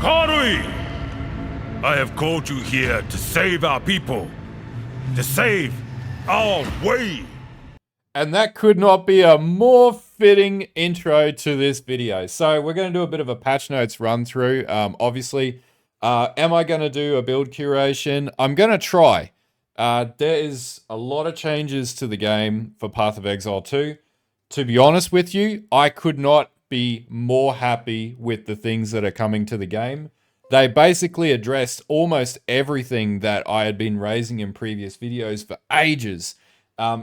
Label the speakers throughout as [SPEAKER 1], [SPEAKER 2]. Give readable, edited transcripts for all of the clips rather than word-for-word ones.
[SPEAKER 1] Karui! I have called you here to save our people. To save our way.
[SPEAKER 2] And that could not be a more fitting intro to this video. So we're going to do a bit of a patch notes run through. Obviously, am I going to do a build curation? I'm going to try. There is a lot of changes to the game for Path of Exile 2. To be honest with you, I could not be more happy with the things that are coming to the game. They basically addressed almost everything that I had been raising in previous videos for ages.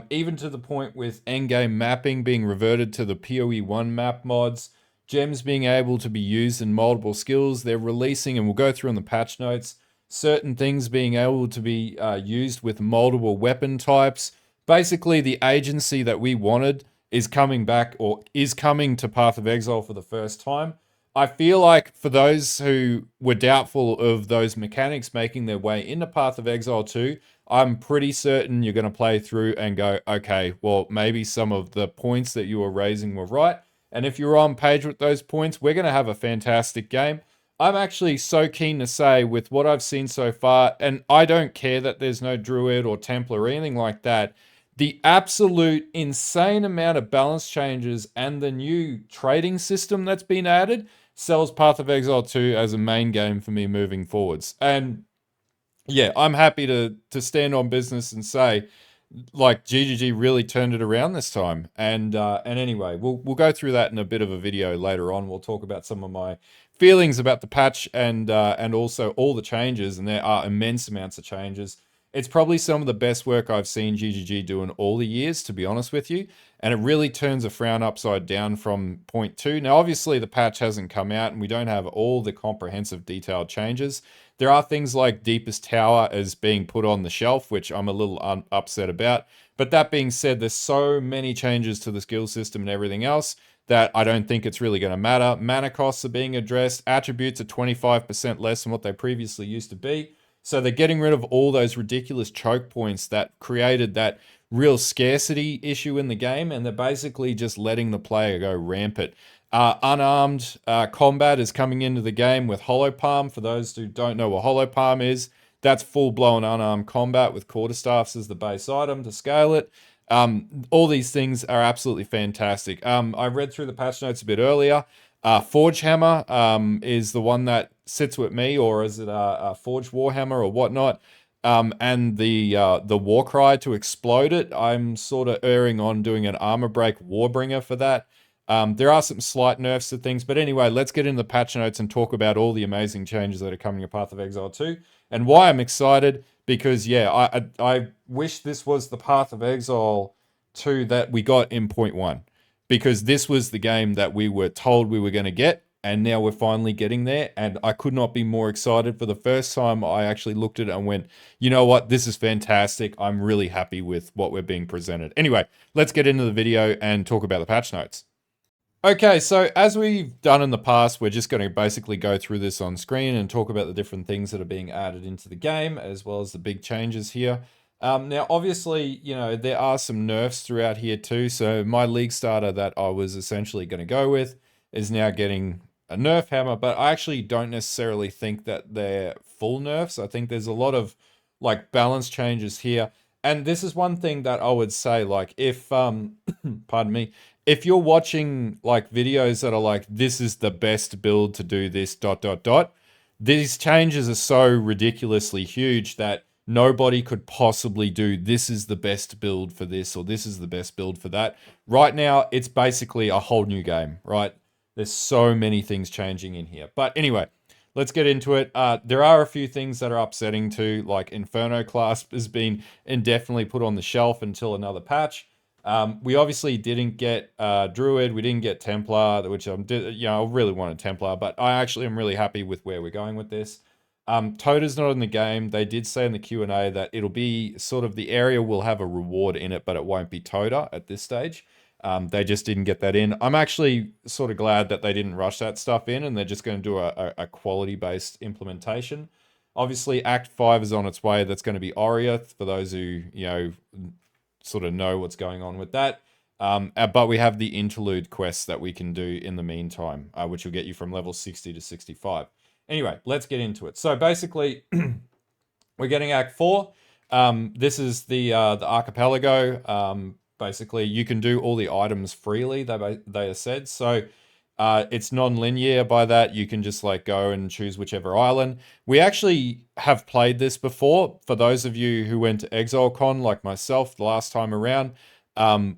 [SPEAKER 2] Even to the point with endgame mapping being reverted to the POE 1 map mods, gems being able to be used in multiple skills. They're releasing, and we'll go through in the patch notes, certain things being able to be used with multiple weapon types. Basically, the agency that we wanted is coming back, or is coming to Path of Exile for the first time. I feel like for those who were doubtful of those mechanics making their way into Path of Exile 2, I'm pretty certain you're going to play through and go, okay, well, maybe some of the points that you were raising were right. And if you're on page with those points, we're going to have a fantastic game. I'm actually so keen to say with what I've seen so far, and I don't care that there's no Druid or Templar or anything like that, the absolute insane amount of balance changes and the new trading system that's been added sells Path of Exile 2 as a main game for me moving forwards. And yeah, I'm happy to stand on business and say, like, GGG really turned it around this time. And anyway, we'll go through that in a bit of a video later on. We'll talk about some of my feelings about the patch and also all the changes, and there are immense amounts of changes. It's probably some of the best work I've seen GGG do in all the years, to be honest with you. And it really turns a frown upside down from point 2. Now, obviously, the patch hasn't come out and we don't have all the comprehensive detailed changes. There are things like Deepest Tower as being put on the shelf, which I'm a little upset about. But that being said, there's so many changes to the skill system and everything else that I don't think it's really going to matter. Mana costs are being addressed. Attributes are 25% less than what they previously used to be. So they're getting rid of all those ridiculous choke points that created that real scarcity issue in the game, and they're basically just letting the player go rampant. Unarmed combat is coming into the game with Hollow Palm. For those who don't know what Hollow Palm is, that's full-blown unarmed combat with quarterstaffs as the base item to scale it. All these things are absolutely fantastic. I read through the patch notes a bit earlier. Forge Hammer is the one that sits with me, or is it a Forge Warhammer or whatnot? And the Warcry to explode it, I'm sort of erring on doing an Armor Break Warbringer for that. There are some slight nerfs to things, but anyway, let's get into the patch notes and talk about all the amazing changes that are coming to Path of Exile 2, and why I'm excited, because yeah, I wish this was the Path of Exile 2 that we got in point 1, because this was the game that we were told we were going to get, and now we're finally getting there, and I could not be more excited. For the first time, I actually looked at it and went, you know what, this is fantastic. I'm really happy with what we're being presented. Anyway, let's get into the video and talk about the patch notes. Okay, so as we've done in the past, we're just going to basically go through this on screen and talk about the different things that are being added into the game, as well as the big changes here. Now, obviously, you know, there are some nerfs throughout here too. So my league starter that I was essentially going to go with is now getting a nerf hammer, but I actually don't necessarily think that they're full nerfs. I think there's a lot of like balance changes here. And this is one thing that I would say, like, if, pardon me, if you're watching like videos that are like, this is the best build to do this, ... These changes are so ridiculously huge that nobody could possibly do, this is the best build for this, or this is the best build for that. Right now, it's basically a whole new game, right? There's so many things changing in here. But anyway, let's get into it. There are a few things that are upsetting too, like Inferno Clasp has been indefinitely put on the shelf until another patch. We obviously didn't get Druid, we didn't get Templar, which I really wanted Templar, but I actually am really happy with where we're going with this. Tota's not in the game. They did say in the Q&A that it'll be sort of, the area will have a reward in it, but it won't be Tota at this stage. They just didn't get that in. I'm actually sort of glad that they didn't rush that stuff in, and they're just going to do a quality-based implementation. Obviously, Act 5 is on its way. That's going to be Oriath, for those who, you know, sort of know what's going on with that. But we have the interlude quests that we can do in the meantime, which will get you from level 60 to 65. Anyway, let's get into it. So basically, we're getting Act 4. This is the archipelago. Basically, you can do all the items freely, they are said. So it's non-linear by that. You can just like go and choose whichever island. We actually have played this before. For those of you who went to ExileCon, like myself, the last time around,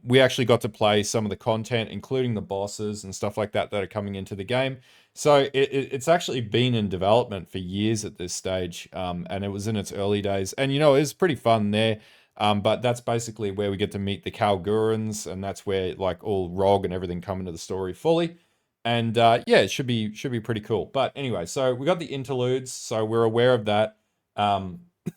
[SPEAKER 2] we actually got to play some of the content, including the bosses and stuff like that are coming into the game. So it's actually been in development for years at this stage, and it was in its early days. And, it was pretty fun there. But that's basically where we get to meet the Kalgurans, and that's where like all Rog and everything come into the story fully. And yeah, it should be pretty cool. But anyway, so we got the interludes, so we're aware of that.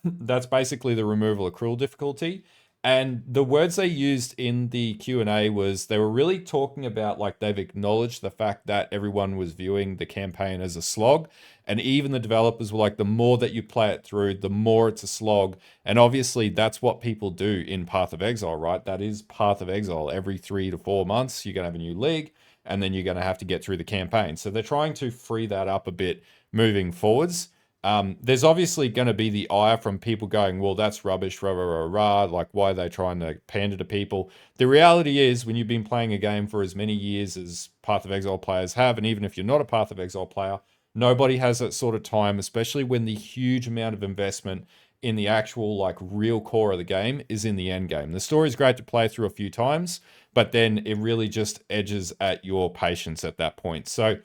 [SPEAKER 2] That's basically the removal of cruel difficulty. And the words they used in the Q&A was they were really talking about like they've acknowledged the fact that everyone was viewing the campaign as a slog. And even the developers were like, the more that you play it through, the more it's a slog. And obviously that's what people do in Path of Exile, right? That is Path of Exile. Every 3 to 4 months, you're going to have a new league, and then you're going to have to get through the campaign. So they're trying to free that up a bit moving forwards. There's obviously going to be the ire from people going, well, that's rubbish, rah, rah, rah, rah. Like, why are they trying to pander to people? The reality is, when you've been playing a game for as many years as Path of Exile players have, and even if you're not a Path of Exile player, nobody has that sort of time, especially when the huge amount of investment in the actual, like, real core of the game is in the end game. The story's great to play through a few times, but then it really just edges at your patience at that point. So,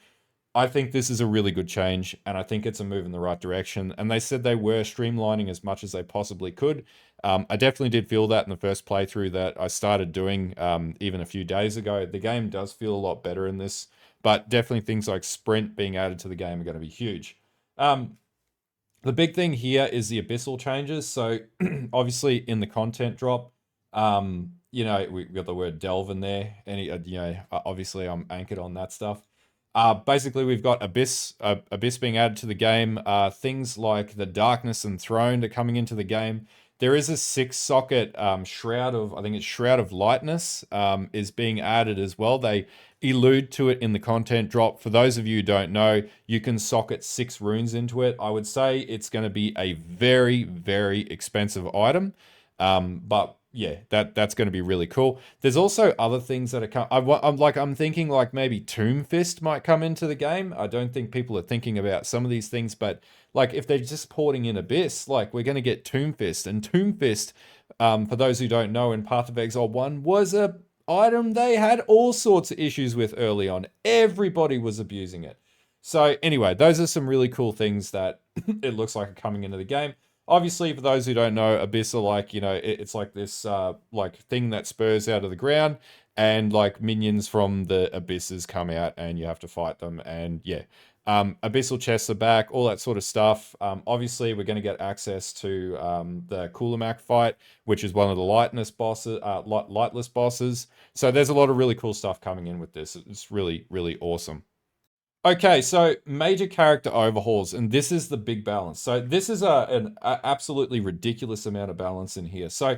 [SPEAKER 2] I think this is a really good change, and I think it's a move in the right direction. And they said they were streamlining as much as they possibly could. I definitely did feel that in the first playthrough that I started doing even a few days ago. The game does feel a lot better in this, but definitely things like sprint being added to the game are going to be huge. The big thing here is the abyssal changes. So obviously in the content drop, we've got the word delve in there. Obviously I'm anchored on that stuff. Basically, we've got Abyss being added to the game. Things like the Darkness Enthroned are coming into the game. There is a 6-socket Shroud of Lightness is being added as well. They allude to it in the content drop. For those of you who don't know, you can socket 6 runes into it. I would say it's going to be a very, very expensive item. But yeah, that's going to be really cool. There's also other things that are I'm thinking like maybe Tomb Fist might come into the game. I don't think people are thinking about some of these things, but like if they're just porting in Abyss, like we're going to get Tomb Fist. And Tomb Fist, for those who don't know, in Path of Exile 1 was a item they had all sorts of issues with early on. Everybody was abusing it. So anyway, those are some really cool things that it looks like are coming into the game. Obviously, for those who don't know, Abyss are like, it's like this like thing that spurs out of the ground, and like minions from the abysses come out and you have to fight them. And yeah, abyssal chests are back, all that sort of stuff. Obviously, we're going to get access to the Kulamak fight, which is one of the lightless bosses. So there's a lot of really cool stuff coming in with this. It's really, really awesome. Okay, so major character overhauls, and this is the big balance. So this is an absolutely ridiculous amount of balance in here. So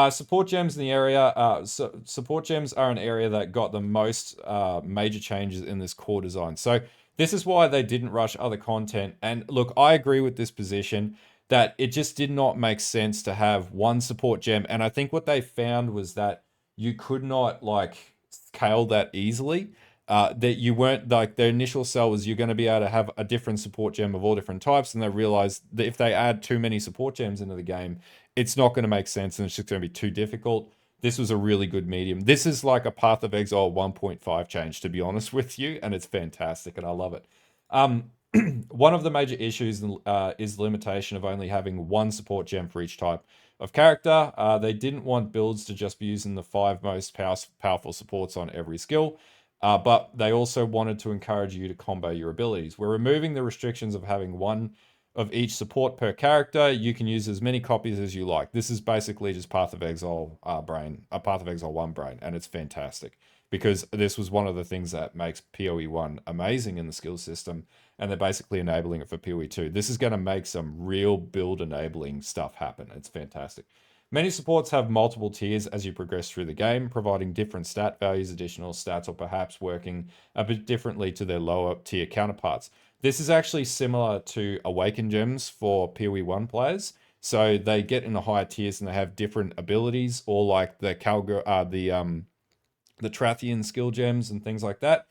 [SPEAKER 2] support gems in the area, support gems are an area that got the most major changes in this core design. So this is why they didn't rush other content. And look, I agree with this position that it just did not make sense to have one support gem. And I think what they found was that you could not like scale that easily. That you weren't like their initial sell was you're going to be able to have a different support gem of all different types, and they realized that if they add too many support gems into the game, it's not going to make sense and it's just going to be too difficult. This was a really good medium. This is like a Path of Exile 1.5 change, to be honest with you, and it's fantastic and I love it. One of the major issues is the limitation of only having one support gem for each type of character. They didn't want builds to just be using the 5 most powerful supports on every skill. But they also wanted to encourage you to combo your abilities. We're removing the restrictions of having one of each support per character. You can use as many copies as you like. This is basically just Path of Exile Path of Exile 1 brain, and it's fantastic because this was one of the things that makes PoE 1 amazing in the skill system, and they're basically enabling it for PoE 2. This is going to make some real build enabling stuff happen. It's fantastic. Many supports have multiple tiers as you progress through the game, providing different stat values, additional stats, or perhaps working a bit differently to their lower tier counterparts. This is actually similar to Awaken Gems for PoE 1 players. So they get in the higher tiers and they have different abilities, or like the the Trathian skill gems and things like that.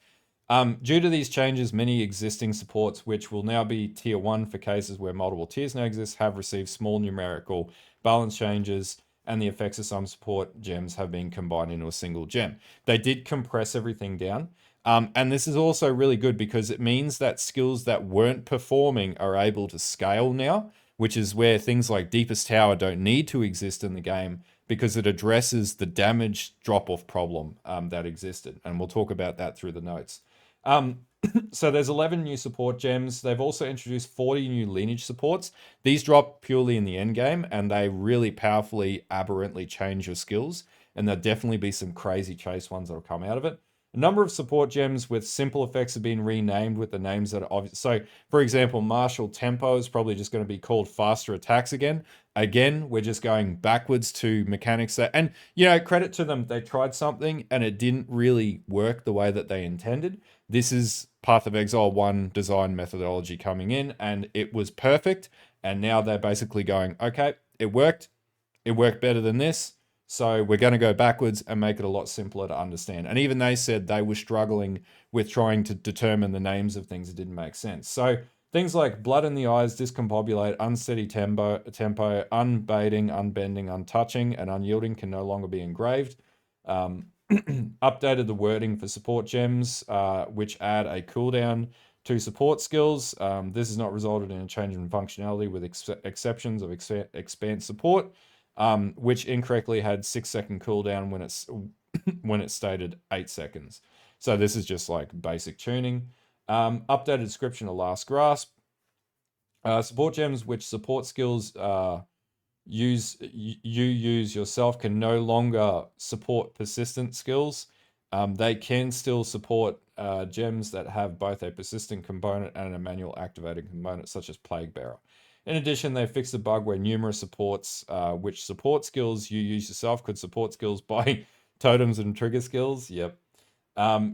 [SPEAKER 2] Due to these changes, many existing supports, which will now be tier 1 for cases where multiple tiers now exist, have received small numerical balance changes, and the effects of some support gems have been combined into a single gem. They did compress everything down. And this is also really good because it means that skills that weren't performing are able to scale now, which is where things like Deepest Tower don't need to exist in the game because it addresses the damage drop-off problem that existed. And we'll talk about that through the notes. So there's 11 new support gems. They've also introduced 40 new lineage supports. These drop purely in the end game, and they really powerfully, aberrantly change your skills. And there'll definitely be some crazy chase ones that'll come out of it. A number of support gems with simple effects have been renamed with the names that are obvious. So, for example, Martial Tempo is probably just going to be called Faster Attacks again. Again, we're just going backwards to mechanics that, and credit to them, they tried something and it didn't really work the way that they intended. This is Path of Exile 1 design methodology coming in, and it was perfect. And now they're basically going, okay, it worked better than this. So we're going to go backwards and make it a lot simpler to understand. And even they said they were struggling with trying to determine the names of things that didn't make sense. So things like Blood in the Eyes, Discombobulate, Unsteady Tempo, Unbaiting, Unbending, Untouching, and Unyielding can no longer be engraved. Updated the wording for support gems, which add a cooldown to support skills. This has not resulted in a change in functionality with exceptions of expand support, which incorrectly had 6-second cooldown when it's when it stated 8 seconds. So this is just like basic tuning. Updated description of Last Grasp. Support gems which support skills use yourself can no longer support persistent skills. They can still support gems that have both a persistent component and a manual activating component, such as Plague Bearer. In addition, they fixed a bug where numerous supports, which support skills you use yourself, could support skills by totems and trigger skills. Yep.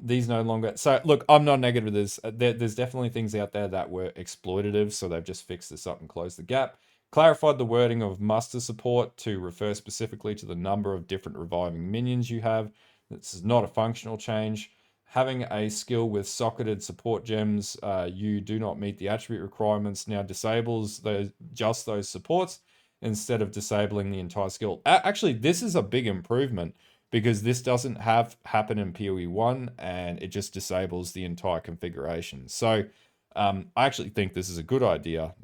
[SPEAKER 2] These no longer. So look, I'm not negative to this. There's definitely things out there that were exploitative, so they've just fixed this up and closed the gap. Clarified the wording of muster support to refer specifically to the number of different reviving minions you have. This is not a functional change. Having a skill with socketed support gems, you do not meet the attribute requirements, now disables just those supports instead of disabling the entire skill. Actually, this is a big improvement because this doesn't happen in PoE 1 and it just disables the entire configuration. So I actually think this is a good idea.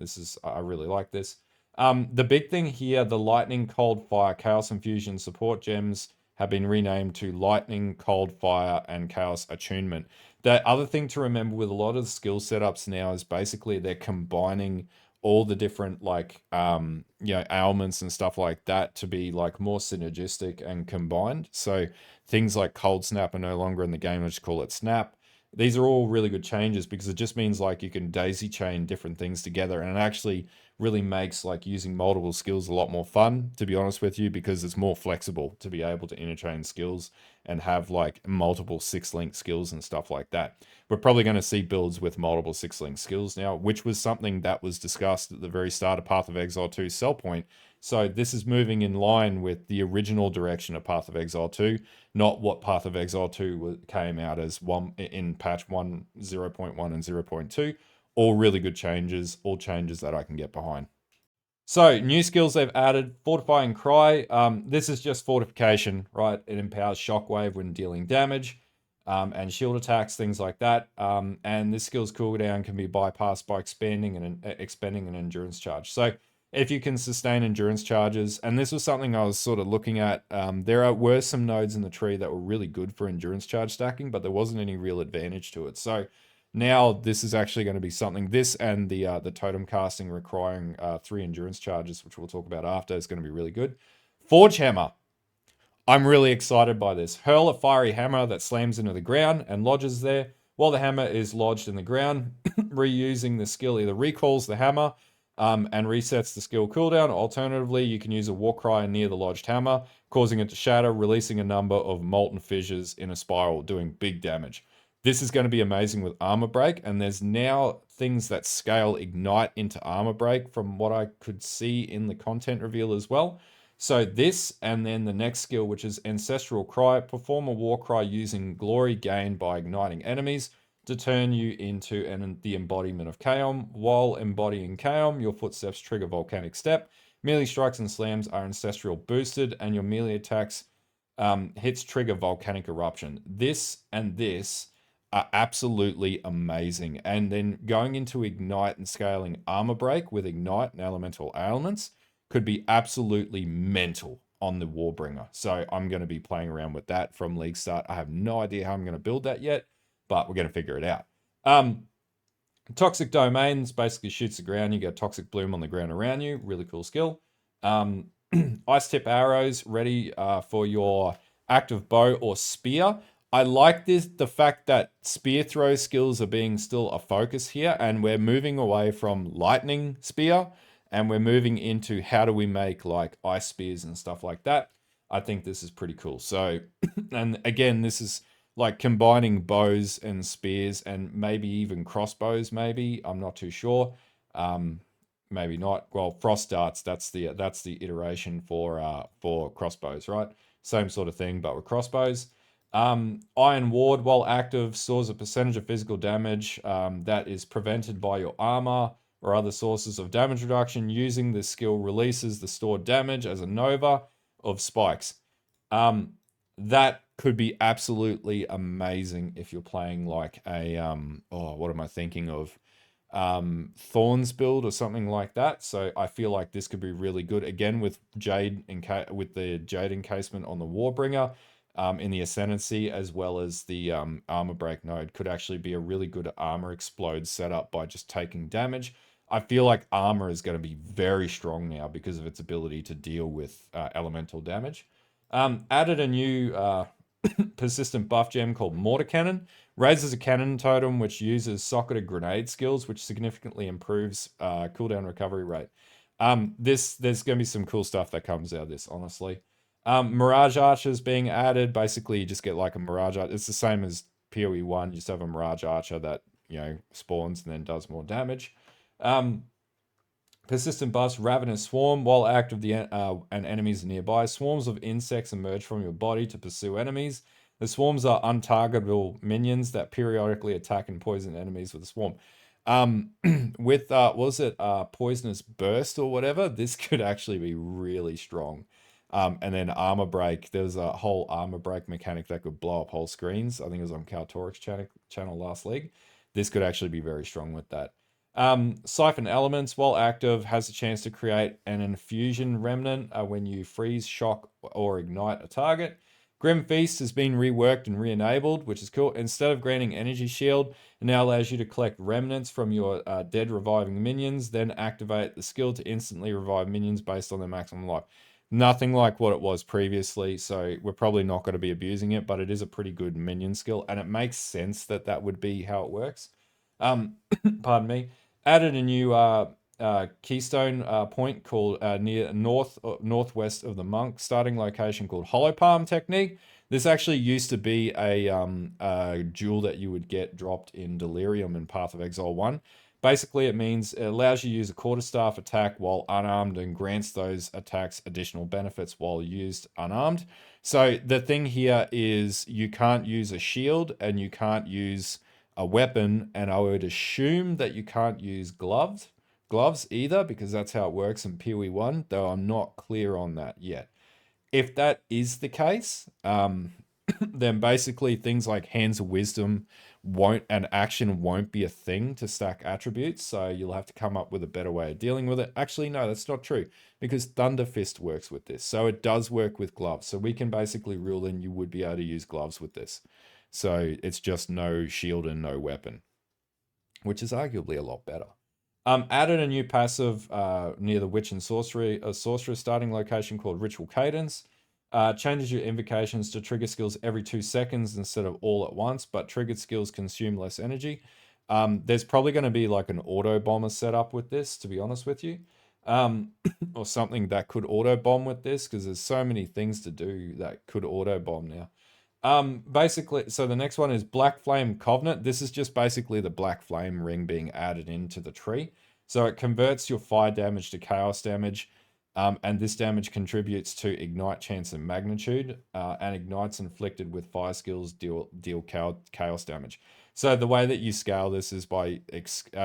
[SPEAKER 2] I really like this. The big thing here, the Lightning, Cold Fire, Chaos Infusion support gems have been renamed to Lightning, Cold Fire, and Chaos Attunement. The other thing to remember with a lot of the skill setups now is basically they're combining all the different ailments and stuff like that to be like more synergistic and combined. So things like Cold Snap are no longer in the game. I just call it Snap. These are all really good changes because it just means like you can daisy chain different things together, and it actually really makes like using multiple skills a lot more fun, to be honest with you, because it's more flexible to be able to interchange skills and have like multiple 6-link skills and stuff like that. We're probably going to see builds with multiple 6-link skills now, which was something that was discussed at the very start of Path of Exile 2 Sell Point. So this is moving in line with the original direction of Path of Exile 2, not what Path of Exile 2 came out as in patch 1, 0.1 and 0.2. All really good changes, all changes that I can get behind. So, new skills they've added, Fortifying Cry. This is just fortification, right? It empowers Shockwave when dealing damage, and shield attacks, things like that. And this skill's cooldown can be bypassed by expending an endurance charge. So, if you can sustain endurance charges, and this was something I was sort of looking at, were some nodes in the tree that were really good for endurance charge stacking, but there wasn't any real advantage to it. So, now this is actually going to be something. This and the totem casting requiring 3 endurance charges, which we'll talk about after, is going to be really good. Forge Hammer. I'm really excited by this. Hurl a fiery hammer that slams into the ground and lodges there. While the hammer is lodged in the ground, reusing the skill either recalls the hammer and resets the skill cooldown. Alternatively, you can use a war cry near the lodged hammer, causing it to shatter, releasing a number of molten fissures in a spiral, doing big damage. This is going to be amazing with armor break, and there's now things that scale ignite into armor break from what I could see in the content reveal as well. So this, and then the next skill, which is Ancestral Cry, perform a war cry using glory gained by igniting enemies to turn you into the embodiment of Chaos. While embodying Chaos, your footsteps trigger Volcanic Step. Melee strikes and slams are ancestral boosted, and your melee attacks hits trigger Volcanic Eruption. This and this are absolutely amazing. And then going into Ignite and scaling Armor Break with Ignite and Elemental Ailments could be absolutely mental on the Warbringer. So I'm going to be playing around with that from League Start. I have no idea how I'm going to build that yet, but we're going to figure it out. Toxic Domains basically shoots the ground. You get Toxic Bloom on the ground around you. Really cool skill. Ice Tip Arrows ready for your active bow or spear. I like the fact that spear throw skills are being still a focus here, and we're moving away from lightning spear, and we're moving into how do we make like ice spears and stuff like that. I think this is pretty cool. So, and again, this is like combining bows and spears and maybe even crossbows. Maybe I'm not too sure. Maybe not. Well, frost darts. That's the iteration for crossbows, right? Same sort of thing, but with crossbows. Iron Ward, while active, stores a percentage of physical damage that is prevented by your armor or other sources of damage reduction. Using this skill releases the stored damage as a nova of spikes. That could be absolutely amazing if you're playing like a what am I thinking of? Thorns build or something like that. So I feel like this could be really good again with with the Jade encasement on the Warbringer. In the Ascendancy, as well as the armor break node, could actually be a really good armor explode setup by just taking damage. I feel like armor is going to be very strong now because of its ability to deal with elemental damage. Added a new persistent buff gem called Mortar Cannon. Raises a cannon totem which uses socketed grenade skills, which significantly improves cooldown recovery rate. There's going to be some cool stuff that comes out of this, honestly. Mirage Archers being added. Basically, you just get like a Mirage Archer. It's the same as POE 1. You just have a Mirage Archer that, spawns and then does more damage. Persistent buffs, Ravenous Swarm. While active and enemies are nearby, swarms of insects emerge from your body to pursue enemies. The swarms are untargetable minions that periodically attack and poison enemies with a swarm. With Poisonous Burst or whatever, this could actually be really strong. And then Armor Break. There's a whole Armor Break mechanic that could blow up whole screens. I think it was on Kaltoric's channel last league. This could actually be very strong with that. Siphon Elements, while active, has a chance to create an infusion remnant when you freeze, shock, or ignite a target. Grim Feast has been reworked and re-enabled, which is cool. Instead of granting Energy Shield, it now allows you to collect remnants from your dead reviving minions, then activate the skill to instantly revive minions based on their maximum life. Nothing like what it was previously, so we're probably not going to be abusing it, but it is a pretty good minion skill, and it makes sense that would be how it works. Pardon me. Added a new keystone point called near northwest of the monk, starting location called Hollow Palm Technique. This actually used to be a jewel that you would get dropped in Delirium in Path of Exile 1. Basically, it allows you to use a quarterstaff attack while unarmed and grants those attacks additional benefits while used unarmed. So the thing here is you can't use a shield and you can't use a weapon, and I would assume that you can't use gloves either, because that's how it works in PoE 1, though I'm not clear on that yet. If that is the case, then basically things like Hands of Wisdom and action won't be a thing to stack attributes, so you'll have to come up with a better way of dealing with it. Actually, no, that's not true, because Thunder Fist works with this, so it does work with gloves. So we can basically rule in you would be able to use gloves with this. So it's just no shield and no weapon, which is arguably a lot better. Added a new passive near the Witch and Sorcerer starting location called Ritual Cadence. Changes your invocations to trigger skills every 2 seconds instead of all at once, but triggered skills consume less energy. There's probably going to be like an auto bomber setup with this, to be honest with you. Or something that could auto bomb with this, because there's so many things to do that could auto bomb now. Basically, so the next one is Black Flame Covenant. This is just basically the Black Flame ring being added into the tree. So it converts your fire damage to chaos damage, and this damage contributes to ignite chance and magnitude, and ignites inflicted with fire skills deal chaos damage. So the way that you scale this is by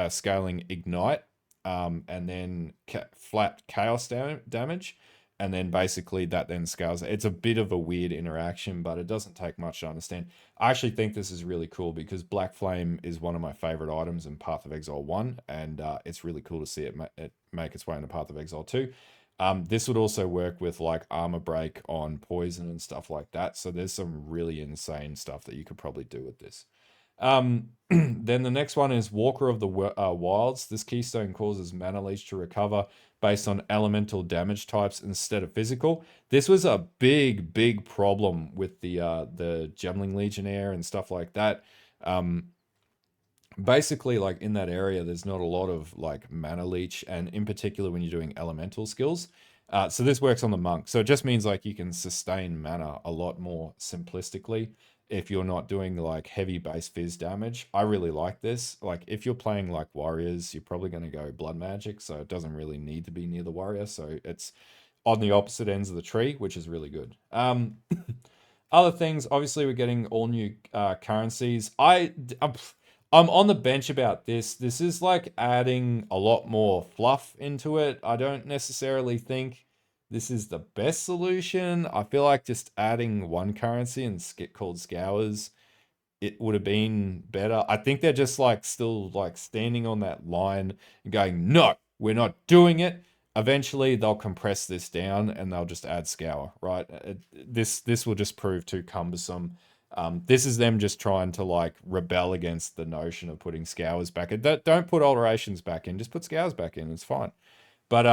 [SPEAKER 2] scaling ignite, and then flat chaos damage, and then basically that then scales. It's a bit of a weird interaction, but it doesn't take much to understand. I actually think this is really cool because Black Flame is one of my favorite items in Path of Exile 1, and it's really cool to see it make its way into Path of Exile 2. This would also work with like armor break on poison and stuff like that. So there's some really insane stuff that you could probably do with this. Then the next one is Walker of the Wilds. This keystone causes mana leech to recover based on elemental damage types instead of physical. This was a big problem with the Gemling Legionnaire and stuff like that. Basically, like in that area, there's not a lot of like mana leech, and in particular when you're doing elemental skills. So this works on the monk. So it just means like you can sustain mana a lot more simplistically if you're not doing like heavy base fizz damage. I really like this. Like if you're playing like warriors, you're probably going to go blood magic, so it doesn't really need to be near the warrior. So it's on the opposite ends of the tree, which is really good. Other things, obviously, we're getting all new currencies. I'm on the bench about this. This is like adding a lot more fluff into it. I don't necessarily think this is the best solution. I feel like just adding one currency and get called Scours, it would have been better. I think they're just like still like standing on that line and going, no, we're not doing it. Eventually, they'll compress this down and they'll just add Scour, right? This will just prove too cumbersome. This is them just trying to like rebel against the notion of putting Scours back in. Don't put alterations back in. Just put Scours back in. It's fine. But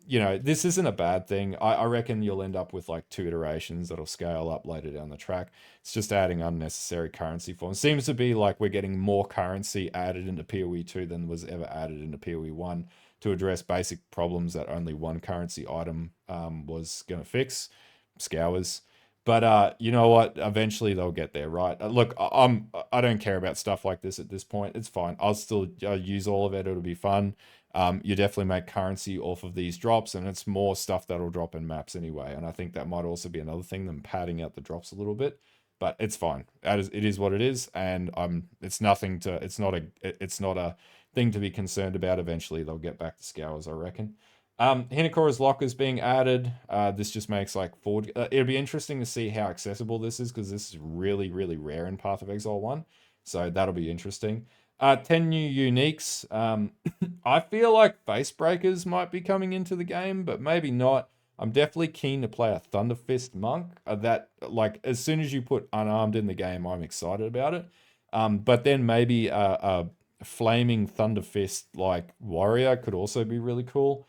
[SPEAKER 2] you know, this isn't a bad thing. I reckon you'll end up with like 2 iterations that'll scale up later down the track. It's just adding unnecessary currency forms. Seems to be like we're getting more currency added into PoE 2 than was ever added into PoE 1 to address basic problems that only one currency item was going to fix, Scours. But you know what? Eventually they'll get there, right? Look, I don't care about stuff like this at this point. It's fine. I'll still use all of it. It'll be fun. You definitely make currency off of these drops, and it's more stuff that'll drop in maps anyway. And I think that might also be another thing, them padding out the drops a little bit. But it's fine. It is what it is, and it's nothing to. It's not a thing to be concerned about. Eventually, they'll get back to Scours, I reckon. Hinakora's Lock is being added. This just makes like forward. It'll be interesting to see how accessible this is because this is really rare in Path of Exile 1. So that'll be interesting. 10 new uniques. I feel like Face Breakers might be coming into the game, but maybe not. I'm definitely keen to play a Thunder Fist monk. That like as soon as you put unarmed in the game, I'm excited about it. But then maybe a flaming Thunder Fist like warrior could also be really cool.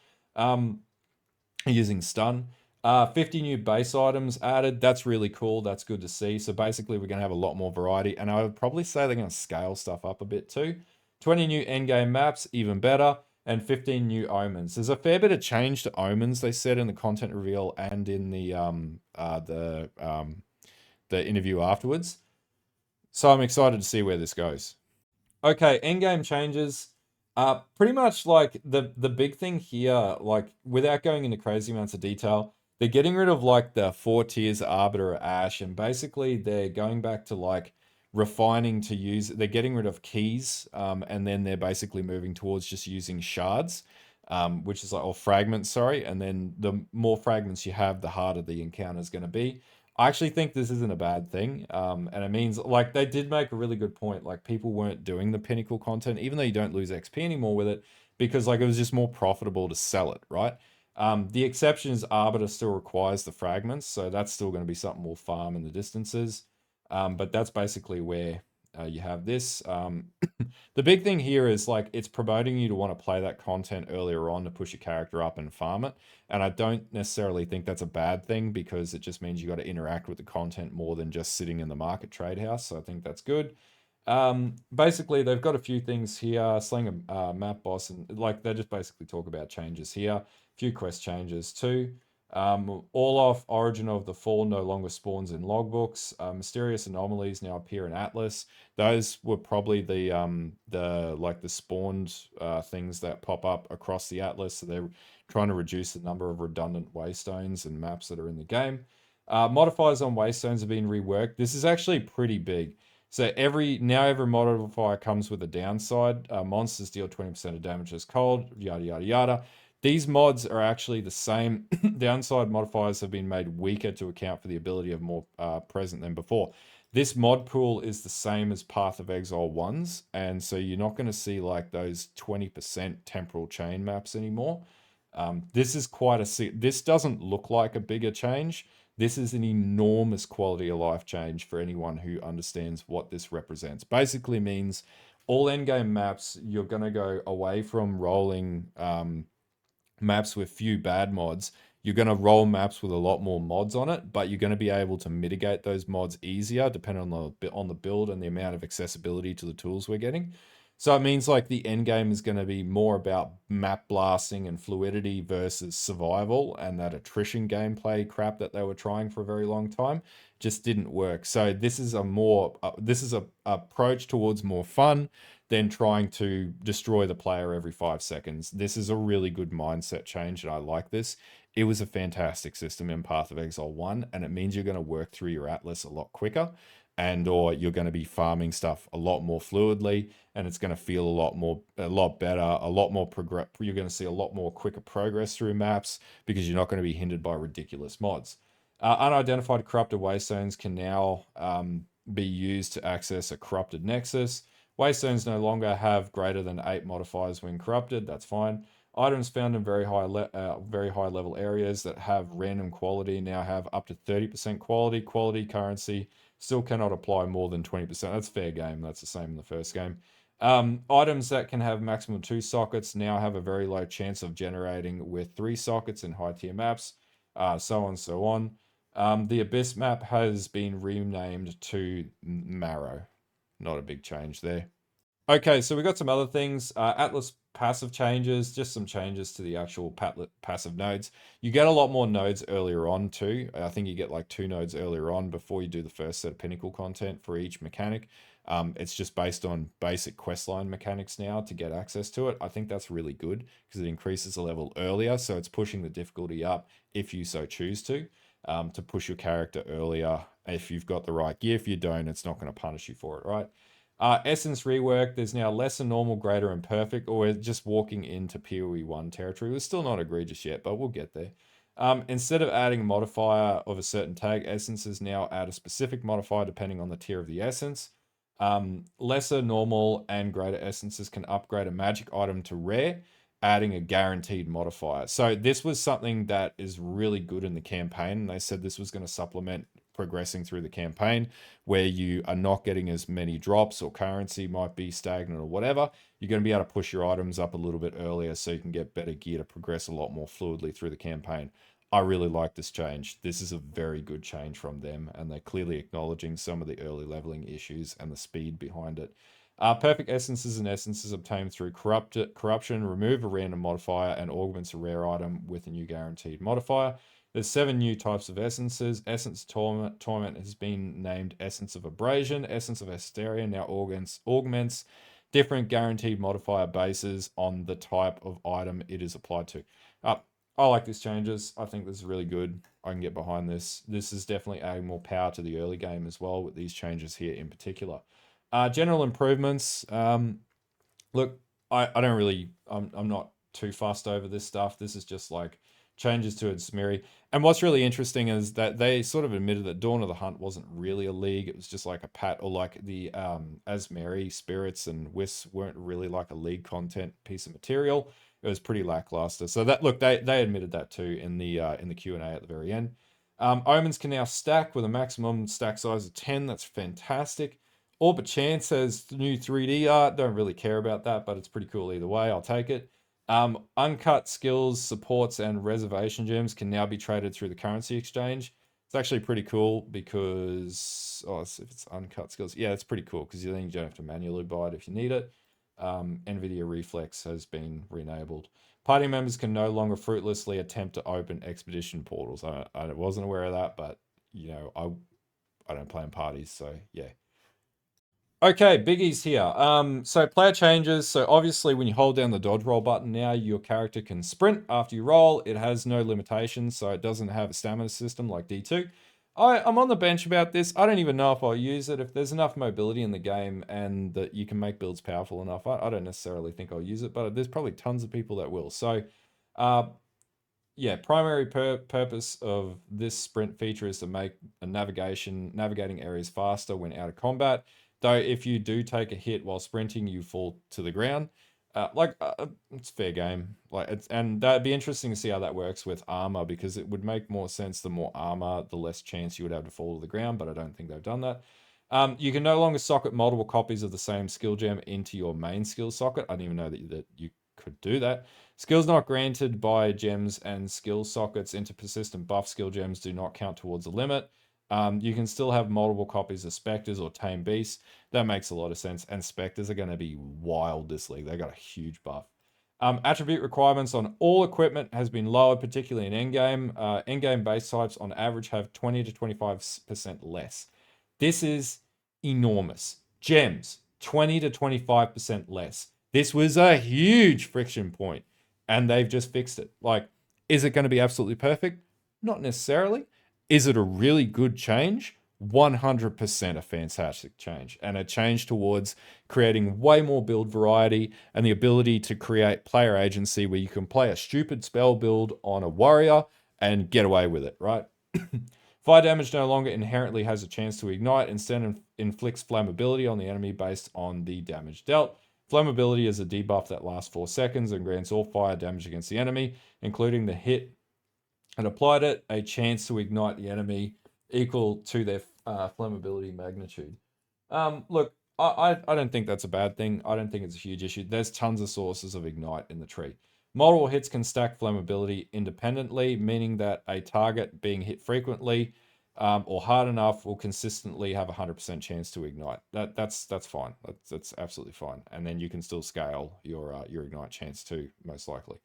[SPEAKER 2] Using stun. 50 new base items added. That's really cool. That's good to see. So basically, we're going to have a lot more variety. And I would probably say they're going to scale stuff up a bit too. 20 new endgame maps, even better. And 15 new omens. There's a fair bit of change to omens, they said in the content reveal and in the interview afterwards. So I'm excited to see where this goes. Okay, Endgame Changes. Pretty much like the big thing here, like without going into crazy amounts of detail, they're getting rid of like the 4 tiers Arbiter Ash, and basically they're going back to like refining to use. They're getting rid of keys, and then they're basically moving towards just using shards, which is like or fragments, sorry. And then the more fragments you have, the harder the encounter is going to be. I actually think this isn't a bad thing. And it means like they did make a really good point. Like people weren't doing the pinnacle content, even though you don't lose XP anymore with it, because like it was just more profitable to sell it, right? The exception is Arbiter still requires the fragments, so that's still going to be something we'll farm in the distances. But that's basically where you have this. The big thing here is like it's promoting you to want to play that content earlier on to push your character up and farm it. And I don't necessarily think that's a bad thing because it just means you got to interact with the content more than just sitting in the market trade house. So I think that's good. Basically, they've got a few things here, slaying a map boss, and like they just basically talk about changes here. A few quest changes too. Orloff, Origin of the Fall, no longer spawns in logbooks. Mysterious anomalies now appear in Atlas. Those were probably the spawned things that pop up across the Atlas. So they're trying to reduce the number of redundant waystones and maps that are in the game. Modifiers on waystones have been reworked. This is actually pretty big. So every modifier comes with a downside. Monsters deal 20% of damage as cold, yada yada yada. These mods are actually the same. Downside modifiers have been made weaker to account for the ability of more present than before. This mod pool is the same as Path of Exile 1's, and so you're not going to see like those 20% temporal chain maps anymore. This is this doesn't look like a bigger change. This is an enormous quality of life change for anyone who understands what this represents. Basically means all endgame maps, you're going to go away from rolling maps with few bad mods. You're going to roll maps with a lot more mods on it, but you're going to be able to mitigate those mods easier depending on the build and the amount of accessibility to the tools we're getting. So it means like the end game is going to be more about map blasting and fluidity versus survival, and that attrition gameplay crap that they were trying for a very long time just didn't work. So this is a approach towards more fun than trying to destroy the player every 5 seconds. This is a really good mindset change, and I like this. It was a fantastic system in Path of Exile 1, and it means you're going to work through your Atlas a lot quicker, and or you're going to be farming stuff a lot more fluidly, and it's going to feel a lot better, a lot more progress. You're going to see a lot more quicker progress through maps because you're not going to be hindered by ridiculous mods. Unidentified corrupted waystones can now be used to access a corrupted nexus. Waystones no longer have greater than 8 modifiers when corrupted. That's fine. Items found in very high level areas that have random quality now have up to 30% quality. Quality currency still cannot apply more than 20%. That's fair game. That's the same in the first game. Items that can have maximum 2 sockets now have a very low chance of generating with 3 sockets in high tier maps, so on and so on. The Abyss map has been renamed to Marrow. Not a big change there. Okay, so we got some other things. Atlas passive changes, just some changes to the actual passive nodes. You get a lot more nodes earlier on too. I think you get like 2 nodes earlier on before you do the first set of pinnacle content for each mechanic. It's just based on basic questline mechanics now to get access to it. I think that's really good because it increases the level earlier, so it's pushing the difficulty up if you so choose to push your character earlier. If you've got the right gear, if you don't, it's not going to punish you for it, right? Essence rework, there's now lesser, normal, greater, and perfect, or we're just walking into POE 1 territory. We're still not egregious yet, but we'll get there. Instead of adding a modifier of a certain tag, essences now add a specific modifier depending on the tier of the essence. Lesser, normal, and greater essences can upgrade a magic item to rare, adding a guaranteed modifier. So this was something that is really good in the campaign, and they said this was going to supplement progressing through the campaign where you are not getting as many drops or currency might be stagnant or whatever. You're going to be able to push your items up a little bit earlier so you can get better gear to progress a lot more fluidly through the campaign. I really like this change. This is a very good change from them, and they're clearly acknowledging some of the early leveling issues and the speed behind it. Perfect essences and essences obtained through corruption remove a random modifier and augments a rare item with a new guaranteed modifier. There's 7 new types of essences. Essence Torment has been named Essence of Abrasion. Essence of Hysteria now augments different guaranteed modifier bases on the type of item it is applied to. I like these changes. I think this is really good. I can get behind this. This is definitely adding more power to the early game as well with these changes here in particular. General improvements. Look, I don't really, I'm not too fussed over this stuff. This is just like changes to its Smiri. And what's really interesting is that they sort of admitted that Dawn of the Hunt wasn't really a league. It was just like a pat, or like the Asmeri spirits and wisps weren't really like a league content piece of material. It was pretty lackluster. So that, look, they admitted that too in the Q&A at the very end. Omens can now stack with a maximum stack size of 10. That's fantastic. All But Chance has new 3D art. Don't really care about that, but it's pretty cool either way. I'll take it. Uncut skills, supports, and reservation gems can now be traded through the currency exchange. It's actually pretty cool because, if it's uncut skills, yeah, it's pretty cool because then you don't have to manually buy it if you need it. NVIDIA Reflex has been re-enabled. Party members can no longer fruitlessly attempt to open expedition portals. I wasn't aware of that, but you know, I don't play in parties, so yeah. Okay, biggies here. So player changes. So obviously, when you hold down the dodge roll button now, your character can sprint after you roll. It has no limitations, so it doesn't have a stamina system like D2. I'm on the bench about this. I don't even know if I'll use it. If there's enough mobility in the game and that you can make builds powerful enough, I don't necessarily think I'll use it, but there's probably tons of people that will. So, uh, yeah, primary purpose of this sprint feature is to make a navigating areas faster when out of combat. Though if you do take a hit while sprinting, you fall to the ground. It's fair game. And that'd be interesting to see how that works with armor, because it would make more sense. The more armor, the less chance you would have to fall to the ground. But I don't think they've done that. You can no longer socket multiple copies of the same skill gem into your main skill socket. I didn't even know that you could do that. Skills not granted by gems and skill sockets into persistent buff skill gems do not count towards the limit. You can still have multiple copies of Spectres or Tame Beasts. That makes a lot of sense. And Spectres are going to be wild this league. They got a huge buff. Attribute requirements on all equipment has been lowered, particularly in endgame. Endgame base types on average have 20 to 25% less. This is enormous. Gems, 20 to 25% less. This was a huge friction point, and they've just fixed it. Like, is it going to be absolutely perfect? Not necessarily. Is it a really good change? 100% a fantastic change, and a change towards creating way more build variety and the ability to create player agency where you can play a stupid spell build on a warrior and get away with it, right? Fire damage no longer inherently has a chance to ignite, instead inflicts flammability on the enemy based on the damage dealt. Flammability is a debuff that lasts 4 seconds and grants all fire damage against the enemy, including the hit and applied it, a chance to ignite the enemy equal to their flammability magnitude. Look, I don't think that's a bad thing. I don't think it's a huge issue. There's tons of sources of ignite in the tree. Multiple hits can stack flammability independently, meaning that a target being hit frequently or hard enough will consistently have a 100% chance to ignite. That's fine. That's absolutely fine. And then you can still scale your ignite chance too, most likely.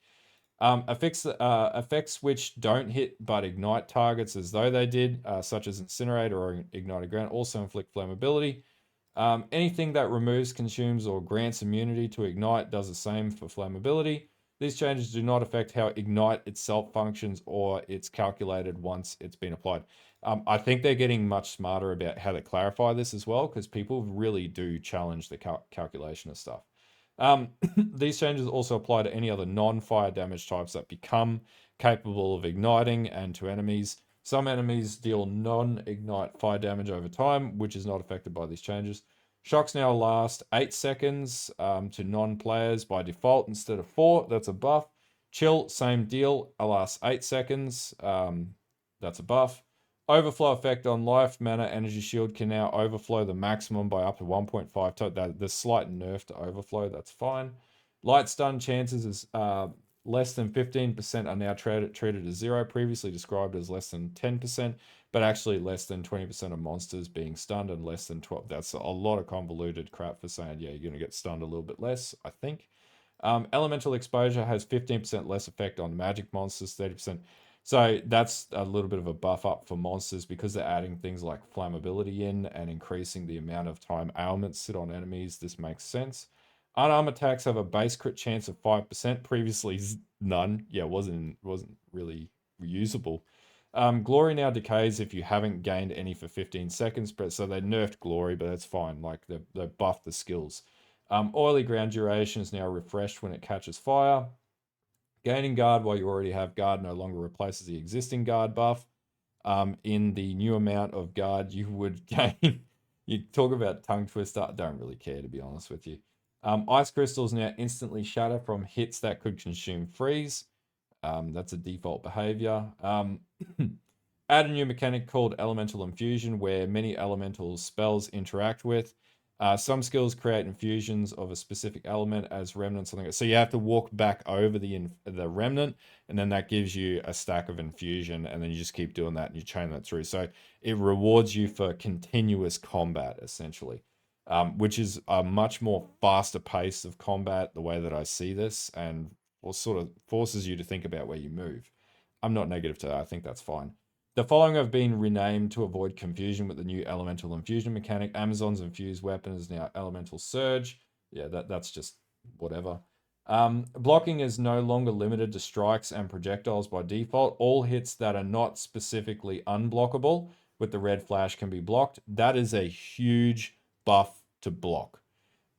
[SPEAKER 2] Effects which don't hit but ignite targets as though they did, such as Incinerator or Ignited Ground, also inflict flammability. Anything that removes, consumes, or grants immunity to ignite does the same for flammability. These changes do not affect how ignite itself functions or it's calculated once it's been applied. I think they're getting much smarter about how to clarify this as well, because people really do challenge the calculation of stuff. These changes also apply to any other non-fire damage types that become capable of igniting and to enemies. Some enemies deal non-ignite fire damage over time, which is not affected by these changes. Shocks now last 8 seconds to non-players by default instead of 4. That's a buff. Chill, same deal. Lasts 8 seconds. That's a buff. Overflow effect on life, mana, energy shield can now overflow the maximum by up to 1.5 times. There's slight nerf to overflow. That's fine. Light stun chances is less than 15% are now treated as 0. Previously described as less than 10%, but actually less than 20% of monsters being stunned and less than 12. That's a lot of convoluted crap for saying, yeah, you're going to get stunned a little bit less, I think. Elemental exposure has 15% less effect on magic monsters, 30%. So that's a little bit of a buff up for monsters because they're adding things like flammability in and increasing the amount of time ailments sit on enemies. This makes sense. Unarmed attacks have a base crit chance of 5%. Previously, none. Yeah, wasn't really reusable. Glory now decays if you haven't gained any for 15 seconds. So they nerfed Glory, but that's fine. Like they buffed the skills. Oily ground duration is now refreshed when it catches fire. Gaining guard while you already have guard no longer replaces the existing guard buff. In the new amount of guard you would gain. You talk about tongue twister. I don't really care, to be honest with you. Ice crystals now instantly shatter from hits that could consume freeze. That's a default behavior. Add a new mechanic called Elemental Infusion, where many elemental spells interact with. Some skills create infusions of a specific element as remnants. So you have to walk back over the remnant, and then that gives you a stack of infusion, and then you just keep doing that, and you chain that through. So it rewards you for continuous combat, essentially. which is a much more faster pace of combat, the way that I see this, and sort of forces you to think about where you move. I'm not negative to that. I think that's fine. The following have been renamed to avoid confusion with the new elemental infusion mechanic. Amazon's infused weapon is now elemental surge. Yeah, that's just whatever. Blocking is no longer limited to strikes and projectiles by default. All hits that are not specifically unblockable with the red flash can be blocked. That is a huge buff to block.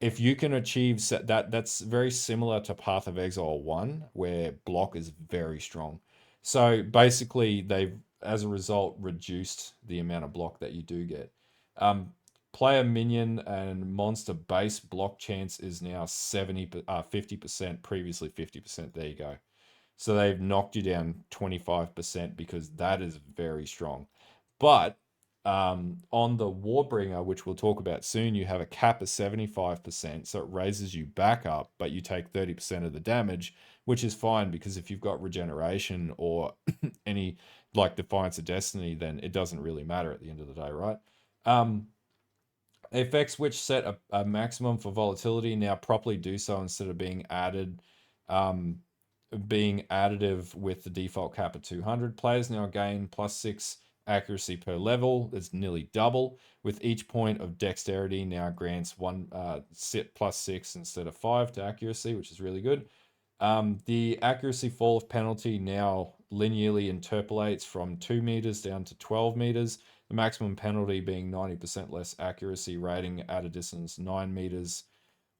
[SPEAKER 2] If you can achieve that, that's very similar to Path of Exile 1, where block is very strong. So basically, they've, as a result, reduced the amount of block that you do get. Player minion and monster base block chance is now 50%, previously 50%. There you go. So they've knocked you down 25% because that is very strong. But on the Warbringer, which we'll talk about soon, you have a cap of 75%, so it raises you back up, but you take 30% of the damage, which is fine because if you've got regeneration or any like Defiance of Destiny, then it doesn't really matter at the end of the day, right? Effects which set a maximum for volatility now properly do so instead of being added, being additive with the default cap of 200. Players now gain +6 accuracy per level. It's nearly double. With each point of dexterity now grants one sit +6 instead of 5 to accuracy, which is really good. The accuracy fall of penalty now linearly interpolates from 2 meters down to 12 meters. The maximum penalty being 90% less accuracy rating at a distance 9 meters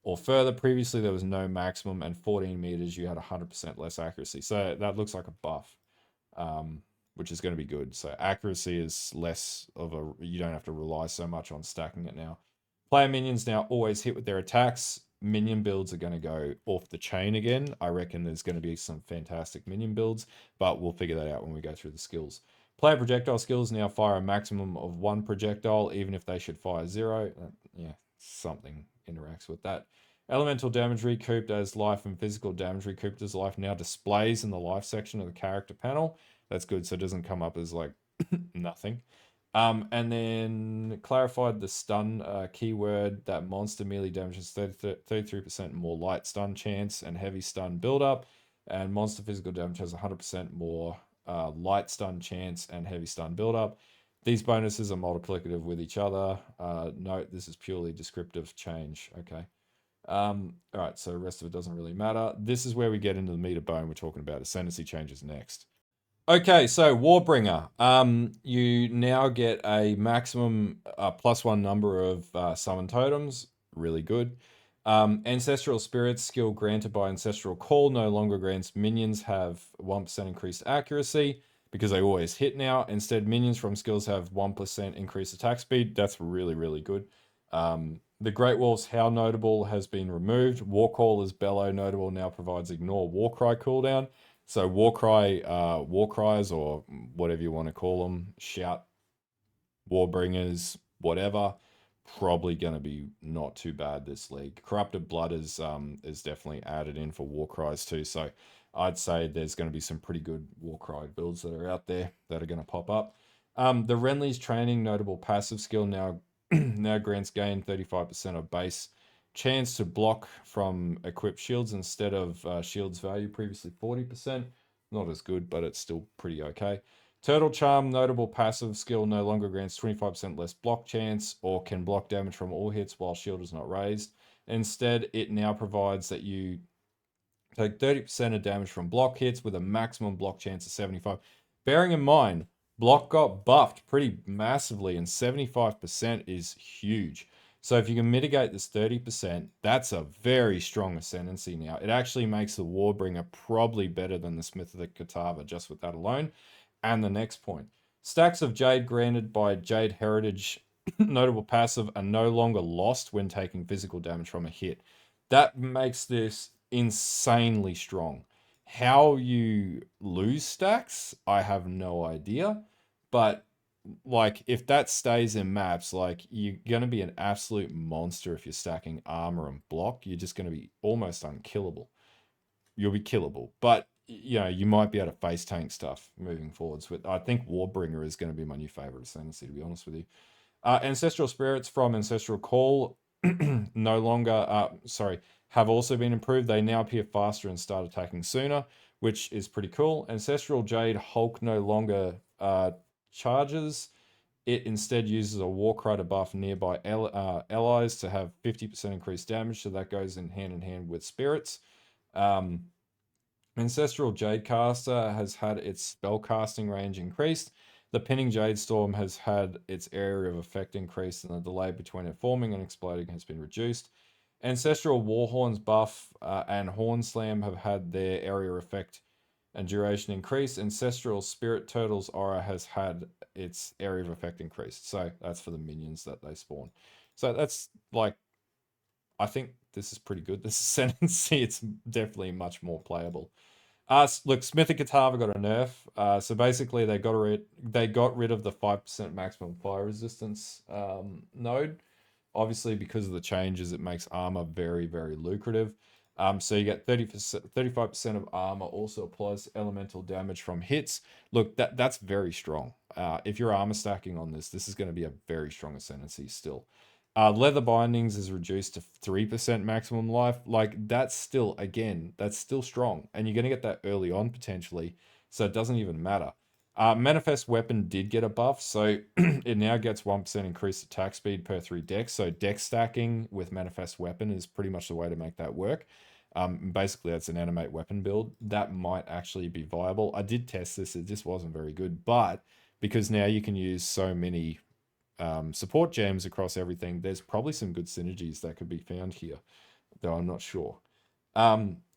[SPEAKER 2] or further. Previously, there was no maximum, and 14 meters, you had 100% less accuracy. So that looks like a buff, which is going to be good. So accuracy is less of a, you don't have to rely so much on stacking it now. Player minions now always hit with their attacks. Minion builds are going to go off the chain again. I reckon there's going to be some fantastic minion builds, but we'll figure that out when we go through the skills. Player projectile skills now fire a maximum of 1 projectile, even if they should fire 0. Yeah, something interacts with that. Elemental damage recouped as life and physical damage recouped as life now displays in the life section of the character panel. That's good, so it doesn't come up as like nothing. And then clarified the stun keyword that monster melee damages 33% more light stun chance and heavy stun buildup, and monster physical damage has 100% more light stun chance and heavy stun buildup. These bonuses are multiplicative with each other. Note this is purely descriptive change. Okay. All right, so the rest of it doesn't really matter. This is where we get into the meat of bone. We're talking about Ascendency Changes next. Okay, so Warbringer. You now get a maximum +1 number of summon totems. Really good. Ancestral Spirits skill granted by Ancestral Call no longer grants minions have 1% increased accuracy because they always hit now. Instead, minions from skills have 1% increased attack speed. That's really, really good. The Great Wolf's Howl notable has been removed. Warcaller's Bellow notable now provides Ignore Warcry cooldown. So Warcry, Warcries, or whatever you want to call them, shout, Warbringers, whatever, probably going to be not too bad this league. Corrupted Blood is definitely added in for Warcries too. So I'd say there's going to be some pretty good Warcry builds that are out there that are going to pop up. The Renly's Training notable passive skill now now grants gain 35% of base chance to block from equipped shields instead of shields value, previously 40%. Not as good, but it's still pretty okay. Turtle Charm notable passive skill no longer grants 25% less block chance or can block damage from all hits while shield is not raised. Instead, it now provides that you take 30% of damage from block hits with a maximum block chance of 75. Bearing in mind, block got buffed pretty massively, and 75% is huge. So if you can mitigate this 30%, that's a very strong ascendancy now. It actually makes the Warbringer probably better than the Smith of the Katava just with that alone. And the next point. Stacks of Jade granted by Jade Heritage notable passive are no longer lost when taking physical damage from a hit. That makes this insanely strong. How you lose stacks, I have no idea. But like if that stays in maps, like you're gonna be an absolute monster if you're stacking armor and block. You're just gonna be almost unkillable. You'll be killable, but you know you might be able to face tank stuff moving forwards. With I think Warbringer is going to be my new favorite ascendancy, to be honest with you. Ancestral Spirits from Ancestral Call no longer, have also been improved. They now appear faster and start attacking sooner, which is pretty cool. Ancestral Jade Hulk no longer charges. It instead uses a Warcry to buff nearby allies to have 50% increased damage, so that goes in hand with spirits. Ancestral Jadecaster has had its spell casting range increased. The Pinning Jade Storm has had its area of effect increased, and the delay between it forming and exploding has been reduced. Ancestral Warhorn's buff and Horn Slam have had their area effect and duration increased. Ancestral Spirit Turtle's aura has had its area of effect increased. So that's for the minions that they spawn. So that's like, I think this is pretty good. This Ascendancy, it's definitely much more playable. Look, Smith and Katava got a nerf. So basically, they got rid of the 5% maximum fire resistance node. Obviously, because of the changes, it makes armor very, very lucrative. So you get 35% of armor also applies elemental damage from hits. Look, that's very strong. If you're armor stacking on this, this is going to be a very strong ascendancy still. Leather bindings is reduced to 3% maximum life. Like that's still, again, that's still strong. And you're going to get that early on potentially. So it doesn't even matter. Manifest Weapon did get a buff, so it now gets 1% increased attack speed per 3 decks. So deck stacking with Manifest Weapon is pretty much the way to make that work. Basically, that's an animate weapon build. That might actually be viable. I did test this, it just wasn't very good, but because now you can use so many support gems across everything, there's probably some good synergies that could be found here, though I'm not sure.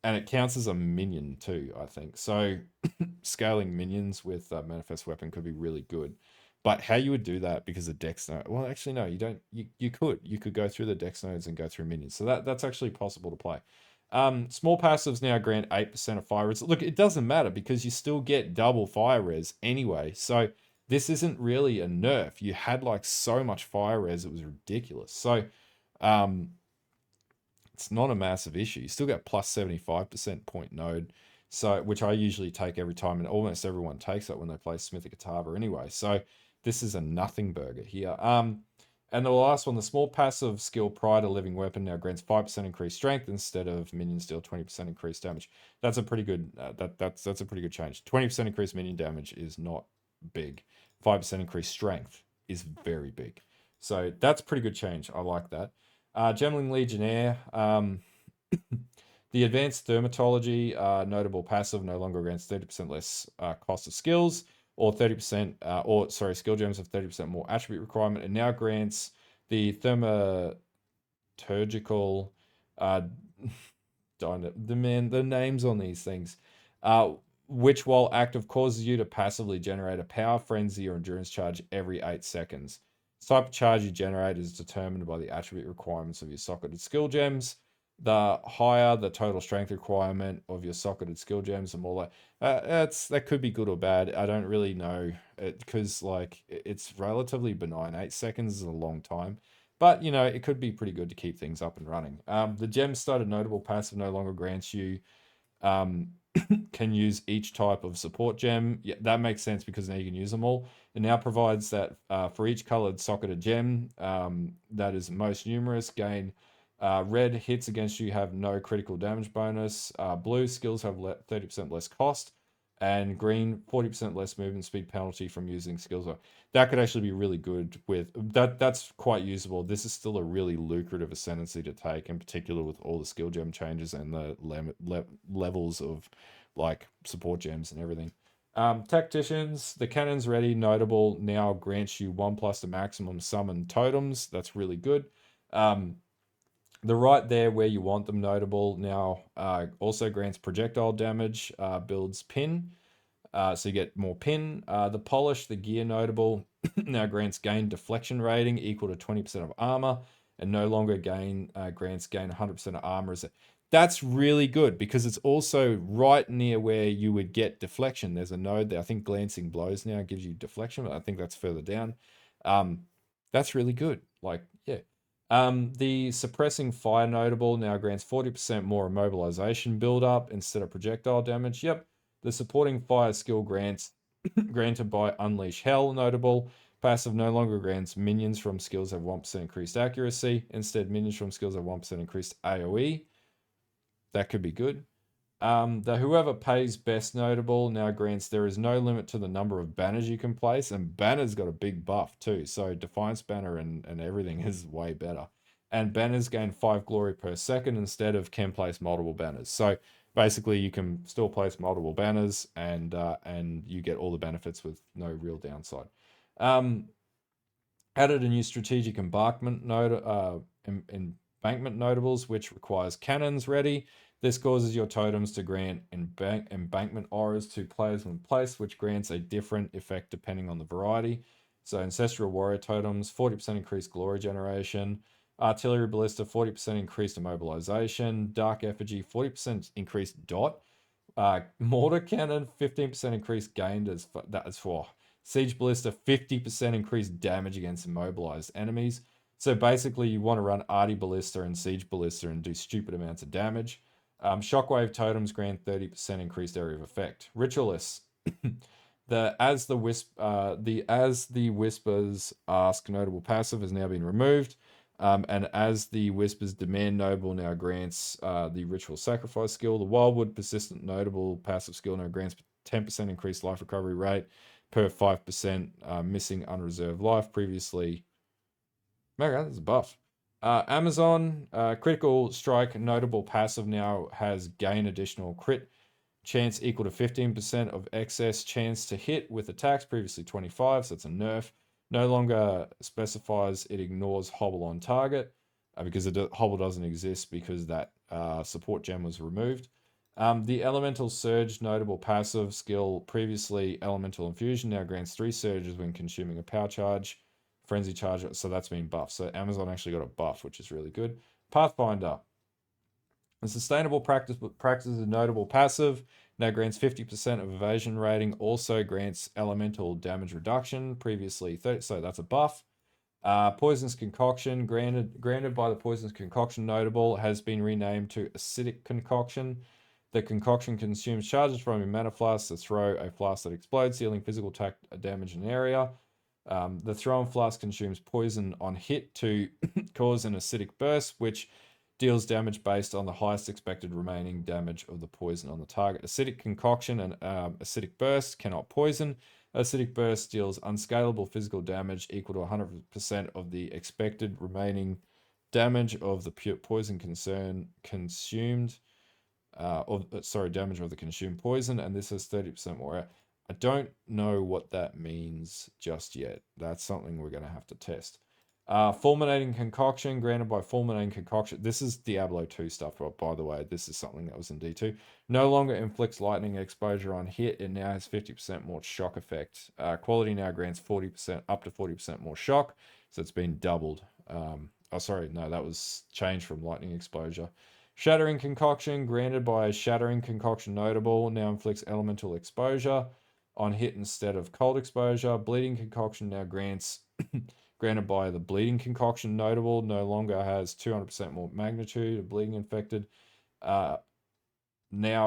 [SPEAKER 2] And it counts as a minion too, I think. So scaling minions with Manifest Weapon could be really good. But how you would do that because the dex node, well, actually no, you don't. You could go through the dex nodes and go through minions. So that's actually possible to play. Small passives now grant 8% of fire res. Look, it doesn't matter because you still get double fire res anyway. So this isn't really a nerf. You had like so much fire res, it was ridiculous. So it's not a massive issue. You still get plus 75% point node, so which I usually take every time, and almost everyone takes it when they play Smith and Katava anyway. So this is a nothing burger here. And the last one, the small passive skill Pride, a living weapon, now grants 5% increased strength instead of minions deal 20% increased damage. That's a pretty good that's a pretty good change. 20% increased minion damage is not big. 5% increased strength is very big. So that's pretty good change. I like that. Gemling Legionnaire. The advanced dermatology notable passive no longer grants 30% less cost of skills, or 30%, skill gems of 30% more attribute requirement, and now grants the thaumaturgical, the names on these things, which while active causes you to passively generate a power, frenzy, or endurance charge every 8 seconds. The type of charge you generate is determined by the attribute requirements of your socketed skill gems. The higher the total strength requirement of your socketed skill gems, the more that could be good or bad. I don't really know because like it's relatively benign. 8 seconds is a long time, but it could be pretty good to keep things up and running. The gem started notable passive no longer grants you can use each type of support gem. Yeah, that makes sense because now you can use them all. It now provides that for each colored socketed gem that is most numerous, gain red hits against you have no critical damage bonus. Blue skills have 30% less cost. And green, 40% less movement speed penalty from using skills. That could actually be really good with that. That's quite usable. This is still a really lucrative ascendancy to take, in particular with all the skill gem changes and the levels of like support gems and everything. Tacticians, the cannon's ready, notable, now grants you 1+ the maximum summon totems. That's really good. The right there where you want them notable now also grants projectile damage, builds pin. So you get more pin. The polish, the gear notable, now grants gain deflection rating equal to 20% of armor, and no longer grants gain 100% of armor. That's really good because it's also right near where you would get deflection. There's a node there. I think glancing blows now gives you deflection, but I think that's further down. That's really good. Like, yeah. The suppressing fire notable now grants 40% more immobilization build-up instead of projectile damage. Yep. The supporting fire skill grants granted by Unleash Hell notable Passive no longer grants minions from skills have 1% increased accuracy. Instead, minions from skills have 1% increased AoE. That could be good. The whoever pays best notable now grants there is no limit to the number of banners you can place, and banners got a big buff too. So Defiance banner and everything is way better. And banners gain 5 glory per second instead of can place multiple banners. So basically, you can still place multiple banners, and you get all the benefits with no real downside. Added a new strategic embankment embankment notables, which requires cannons ready. This causes your totems to grant embankment auras to players when placed, which grants a different effect depending on the variety. So Ancestral Warrior totems, 40% increased glory generation. Artillery Ballista, 40% increased immobilization. Dark Effigy, 40% increased dot. Mortar Cannon, 15% increased gained as for Siege Ballista, 50% increased damage against immobilized enemies. So basically, you want to run Arty Ballista and Siege Ballista and do stupid amounts of damage. Shockwave Totems grant 30% increased area of effect. Ritualists. As the Whispers Ask notable passive has now been removed. And as the Whispers Demand Noble now grants the Ritual Sacrifice skill, the Wildwood Persistent Notable passive skill now grants 10% increased life recovery rate per 5% missing unreserved life. Previously, okay, that's a buff. Amazon Critical Strike Notable passive now has gain additional crit chance equal to 15% of excess chance to hit with attacks, previously 25, so it's a nerf. No longer specifies it ignores hobble on target because hobble doesn't exist because that support gem was removed. The Elemental Surge notable passive skill, previously Elemental Infusion, now grants 3 surges when consuming a power charge, frenzy charge, so that's been buffed. So Amazon actually got a buff, which is really good. Pathfinder. The Sustainable Practice is notable passive. Now grants 50% of evasion rating. Also grants elemental damage reduction. Previously 30, so that's a buff. Poisonous Concoction, granted by the Poisonous Concoction notable, has been renamed to Acidic Concoction. The concoction consumes charges from your mana flask to throw a flask that explodes, dealing physical attack damage in an area. The thrown flask consumes poison on hit to cause an acidic burst, which deals damage based on the highest expected remaining damage of the poison on the target. Acidic Concoction and Acidic Burst cannot poison. Acidic Burst deals unscalable physical damage equal to 100% of the expected remaining damage of the poison consumed. Damage of the consumed poison, and this has 30% more. I don't know what that means just yet. That's something we're going to have to test. Fulminating Concoction, granted by Fulminating Concoction. This is Diablo 2 stuff, by the way. This is something that was in D2. No longer inflicts lightning exposure on hit. It now has 50% more shock effect. Quality now grants 40%, up to 40% more shock. So it's been doubled. That was changed from lightning exposure. Shattering Concoction, granted by Shattering Concoction notable, now inflicts elemental exposure on hit instead of cold exposure. Bleeding Concoction now grants granted by the Bleeding Concoction notable, no longer has 200% more magnitude of bleeding infected. Now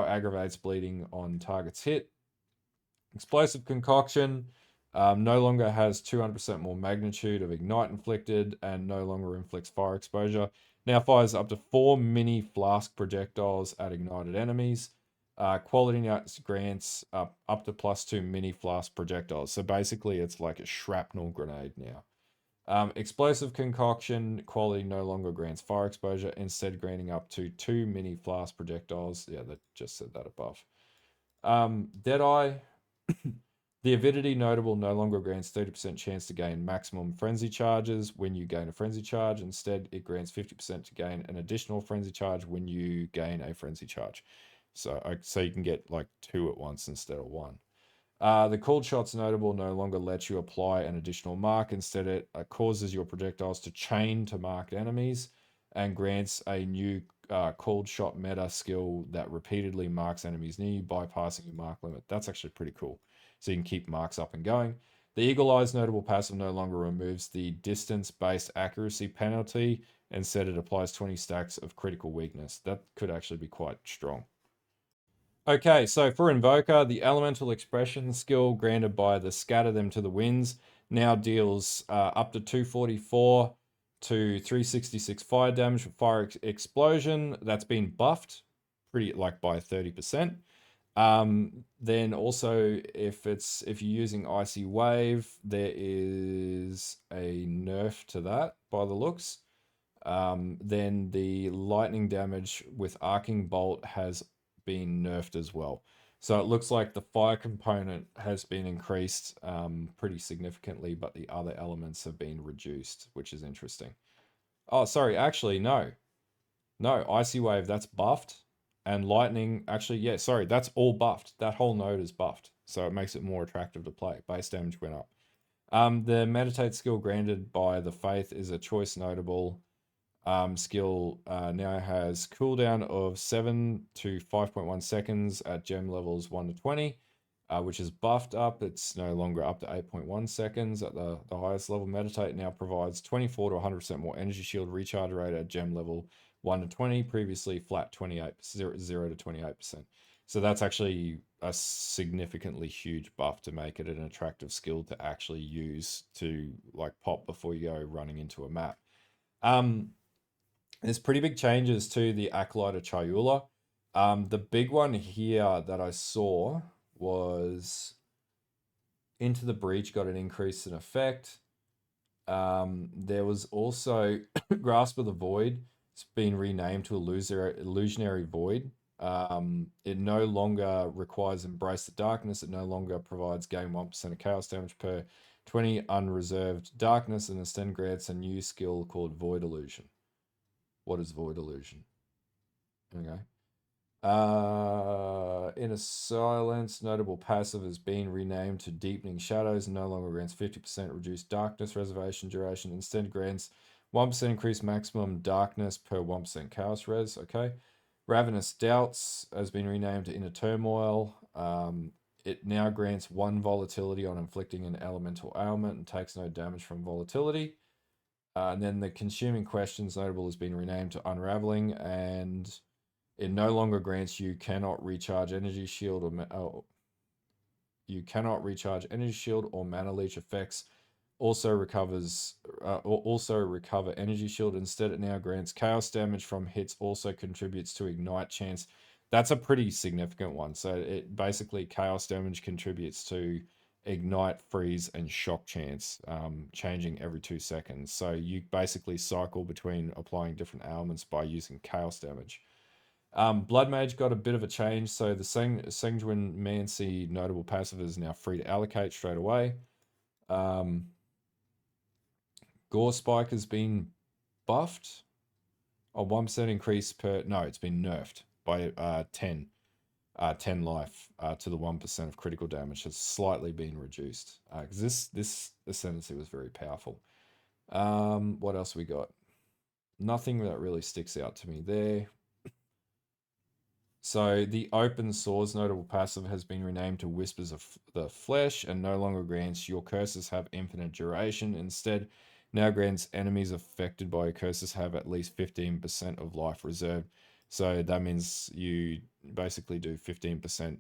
[SPEAKER 2] aggravates bleeding on targets hit. Explosive Concoction no longer has 200% more magnitude of ignite inflicted and no longer inflicts fire exposure. Now fires up to 4 mini flask projectiles at ignited enemies. Quality now grants up to +2 mini flask projectiles. So basically it's like a shrapnel grenade now. Explosive Concoction quality no longer grants fire exposure, instead granting up to 2 mini flask projectiles. Yeah, that just said that above. Deadeye. The Avidity notable no longer grants 30% chance to gain maximum frenzy charges when you gain a frenzy charge. Instead, it grants 50% to gain an additional frenzy charge when you gain a frenzy charge. So you can get like 2 at once instead of 1. The Cold Shots notable no longer lets you apply an additional mark. Instead, it causes your projectiles to chain to marked enemies and grants a new Cold Shot meta skill that repeatedly marks enemies near you, bypassing your mark limit. That's actually pretty cool. So you can keep marks up and going. The Eagle Eyes notable passive no longer removes the distance-based accuracy penalty. Instead, it applies 20 stacks of critical weakness. That could actually be quite strong. Okay, so for Invoker, the Elemental Expression skill granted by the Scatter Them to the Winds now deals up to 244 to 366 fire damage with fire explosion. That's been buffed pretty like by 30%. Then also if you're using Icy Wave, there is a nerf to that by the looks. Then the lightning damage with Arcing Bolt has been nerfed as well. So it looks like the fire component has been increased pretty significantly, but the other elements have been reduced, which is interesting. Oh, sorry, actually, no. No, Icy Wave, that's buffed. And Lightning, actually, yeah, sorry, that's all buffed. That whole node is buffed. So it makes it more attractive to play. Base damage went up. The Meditate skill granted by the Faith is a choice notable skill. Now has cooldown of 7 to 5.1 seconds at gem levels 1 to 20, which is buffed up. It's no longer up to 8.1 seconds at the highest level. Meditate now provides 24 to 100% more energy shield recharge rate at gem level 1 to 20, previously flat 28, 0 to 28%. So that's actually a significantly huge buff to make it an attractive skill to actually use to like pop before you go running into a map. There's pretty big changes to the Acolyte of Chayula. The big one here that I saw was Into the Breach got an increase in effect. There was also Grasp of the Void. It's been renamed to Illusionary Void. It no longer requires Embrace the Darkness. It no longer provides gain 1% of chaos damage per 20 unreserved darkness, and instead grants a new skill called Void Illusion. What is Void Illusion? Okay. Inner Silence, notable passive has been renamed to Deepening Shadows and no longer grants 50% reduced darkness reservation duration. Instead grants 1% increased maximum darkness per 1% chaos res. Okay. Ravenous Doubts has been renamed to Inner Turmoil. It now grants 1 volatility on inflicting an elemental ailment and takes no damage from volatility. And then the Consuming Questions notable has been renamed to Unraveling, and it no longer grants you cannot recharge energy shield or you cannot recharge energy shield or mana leech effects. Also recover energy shield. Instead, it now grants chaos damage from hits. Also contributes to ignite chance. That's a pretty significant one. So it basically chaos damage contributes to ignite, freeze, and shock chance, changing every 2 seconds. So you basically cycle between applying different ailments by using chaos damage. Blood Mage got a bit of a change, so the Sanguine Mancy notable passive is now free to allocate straight away. Gore Spike has been buffed. A 1% increase per... No, it's been nerfed by 10 life to the 1% of critical damage. Has slightly been reduced. Because this Ascendancy was very powerful. What else we got? Nothing that really sticks out to me there. So the Open Swords notable passive has been renamed to Whispers of the Flesh and no longer grants your curses have infinite duration. Instead, now grants enemies affected by your curses have at least 15% of life reserved. So that means you basically do 15%.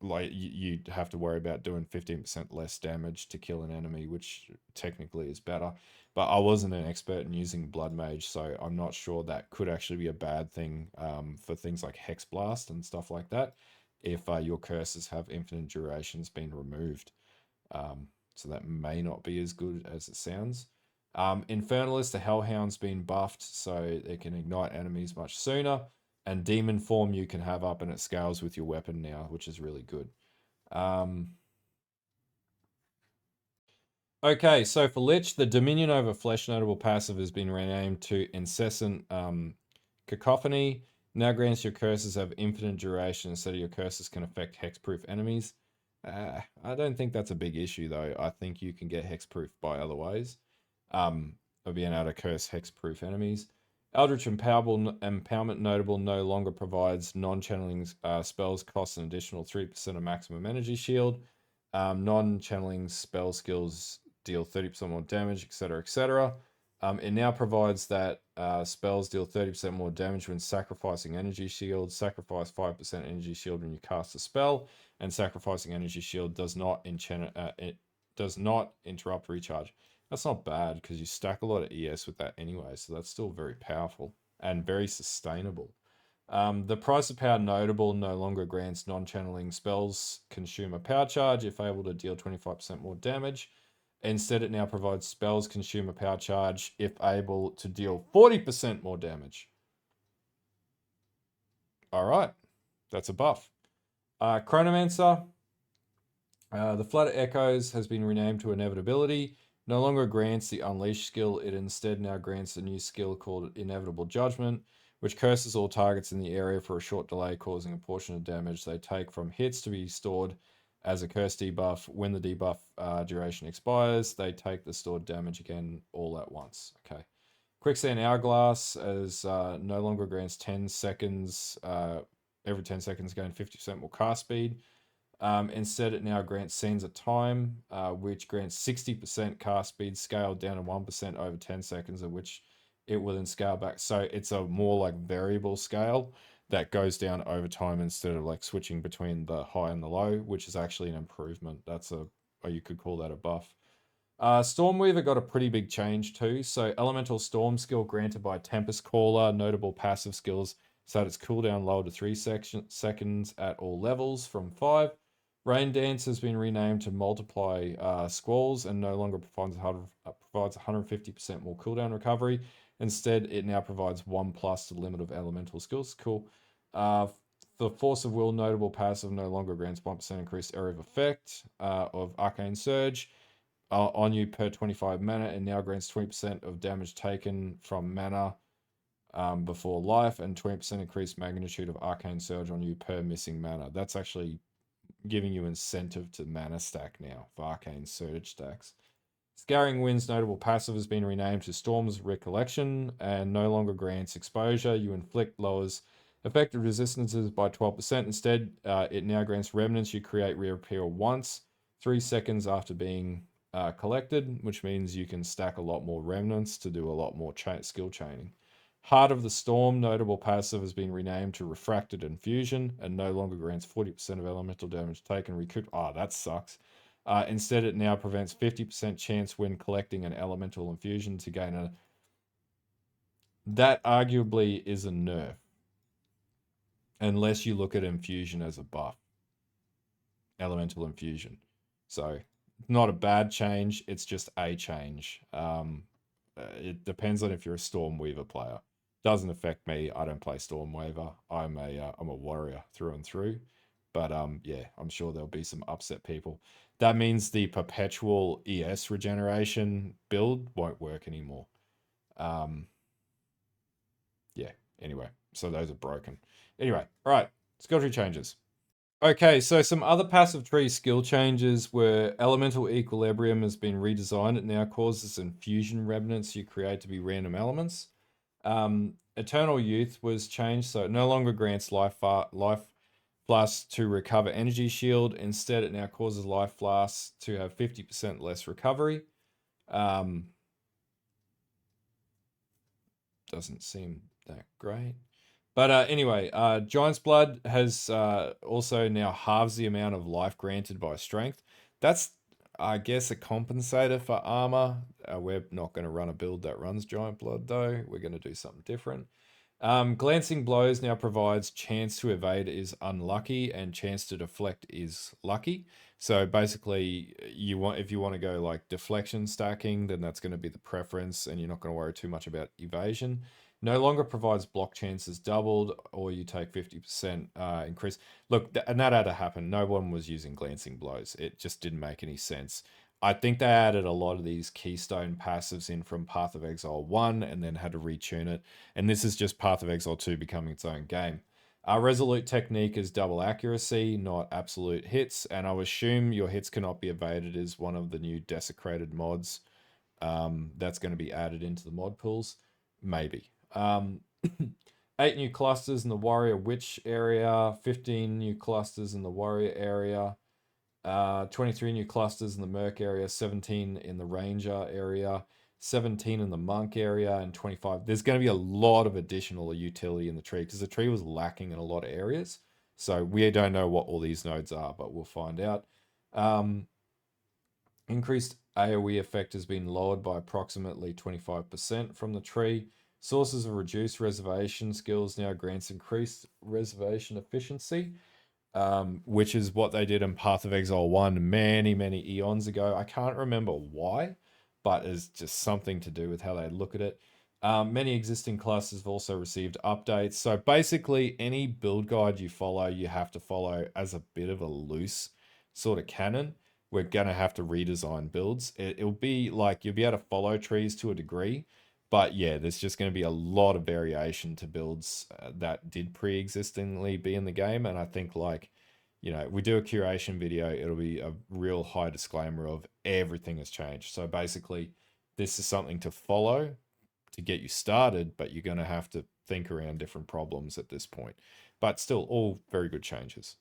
[SPEAKER 2] Like you have to worry about doing 15% less damage to kill an enemy, which technically is better. But I wasn't an expert in using Blood Mage, so I'm not sure that could actually be a bad thing for things like Hex Blast and stuff like that, if your curses have infinite durations been removed. So that may not be as good as it sounds. Infernalist, the Hellhound's been buffed, so it can ignite enemies much sooner. And Demon Form you can have up and it scales with your weapon now, which is really good. Okay, so for Lich, the Dominion over Flesh notable passive has been renamed to Incessant Cacophony. Now grants your curses have infinite duration instead of your curses can affect hexproof enemies. I don't think that's a big issue though. I think you can get hexproof by other ways. Of being able to curse hexproof enemies. Eldritch Empowerment notable no longer provides non-channeling spells cost an additional 3% of maximum energy shield. Non-channeling spell skills deal 30% more damage, etc., etc. It now provides that spells deal 30% more damage when sacrificing energy shield. Sacrifice 5% energy shield when you cast a spell, and sacrificing energy shield does not enchant does not interrupt recharge. That's not bad because you stack a lot of ES with that anyway, so that's still very powerful and very sustainable. The price of power notable no longer grants non-channeling spells consume a power charge if able to deal 25% more damage. Instead, it now provides spells consume a power charge if able to deal 40% more damage. All right, that's a buff. Chronomancer. The Flutter Echoes has been renamed to Inevitability. No longer grants the Unleash skill, it instead now grants a new skill called Inevitable Judgment, which curses all targets in the area for a short delay, causing a portion of damage they take from hits to be stored as a curse debuff. When the debuff duration expires, they take the stored damage again all at once. Okay. Quicksand Hourglass as no longer grants 10 seconds. Every 10 seconds, gain 50% more cast speed. Instead, it now grants Sands of Time, which grants 60% cast speed scaled down to 1% over 10 seconds, of which it will then scale back. So it's a more like variable scale that goes down over time instead of like switching between the high and the low, which is actually an improvement. That's or you could call that a buff. Stormweaver got a pretty big change too. So Elemental Storm skill granted by Tempest Caller, notable passive skills, so that its cooldown lowered to 3 seconds at all levels from 5. Rain Dance has been renamed to multiply squalls and no longer provides 150% more cooldown recovery. Instead, it now provides 1 plus to the limit of elemental skills. Cool. The Force of Will notable passive no longer grants 1% increased area of effect of Arcane Surge on you per 25 mana, and now grants 20% of damage taken from mana before life and 20% increased magnitude of Arcane Surge on you per missing mana. That's actually giving you incentive to mana stack now for Arcane Surge stacks. Scouring Wind's notable passive has been renamed to Storm's Recollection and no longer grants exposure. You inflict lowers effective resistances by 12%. Instead, it now grants remnants you create reappear once, 3 seconds after being collected, which means you can stack a lot more remnants to do a lot more skill chaining. Heart of the Storm notable passive has been renamed to Refracted Infusion and no longer grants 40% of elemental damage taken recouped. Oh, that sucks. Instead, it now prevents 50% chance when collecting an elemental infusion to gain a. That arguably is a nerf. Unless you look at infusion as a buff. Elemental infusion. So, not a bad change, it's just a change. It depends on if you're a Stormweaver player. Doesn't affect me. I don't play Stormweaver. I'm a warrior through and through. But yeah, I'm sure there'll be some upset people. That means the perpetual ES regeneration build won't work anymore. Yeah, anyway, so those are broken. Anyway, all right, skill tree changes. Okay, so some other passive tree skill changes were Elemental Equilibrium has been redesigned. It now causes infusion remnants you create to be random elements. Eternal Youth was changed, so it no longer grants life flasks to recover energy shield. Instead, it now causes life flasks to have 50% less recovery. Doesn't seem that great. But anyway, Giant's Blood has also now halves the amount of life granted by strength. That's, I guess, a compensator for armor. We're not going to run a build that runs Giant Blood, though. We're going to do something different. Glancing Blows now provides chance to evade is unlucky and chance to deflect is lucky. So basically, if you want to go like deflection stacking, then that's going to be the preference, and you're not going to worry too much about evasion. No longer provides block chances doubled, or you take 50% increase. Look, and that had to happen. No one was using Glancing Blows. It just didn't make any sense. I think they added a lot of these keystone passives in from Path of Exile 1 and then had to retune it. And this is just Path of Exile 2 becoming its own game. Our Resolute technique is double accuracy, not absolute hits. And I assume your hits cannot be evaded is one of the new desecrated mods that's going to be added into the mod pools. Maybe. 8 new clusters in the Warrior Witch area, 15 new clusters in the Warrior area, 23 new clusters in the Merc area, 17 in the Ranger area, 17 in the Monk area, and 25. There's going to be a lot of additional utility in the tree because the tree was lacking in a lot of areas. So we don't know what all these nodes are, but we'll find out. Increased AoE effect has been lowered by approximately 25% from the tree. Sources of reduced reservation skills now grants increased reservation efficiency, which is what they did in Path of Exile 1 many, many eons ago. I can't remember why, but it's just something to do with how they look at it. Many existing classes have also received updates. So basically, any build guide you follow, you have to follow as a bit of a loose sort of canon. We're going to have to redesign builds. It'll be like you'll be able to follow trees to a degree, but yeah, there's just going to be a lot of variation to builds that did pre-existingly be in the game. And I think like, we do a curation video, it'll be a real high disclaimer of everything has changed. So basically, this is something to follow to get you started, but you're going to have to think around different problems at this point. But still, all very good changes.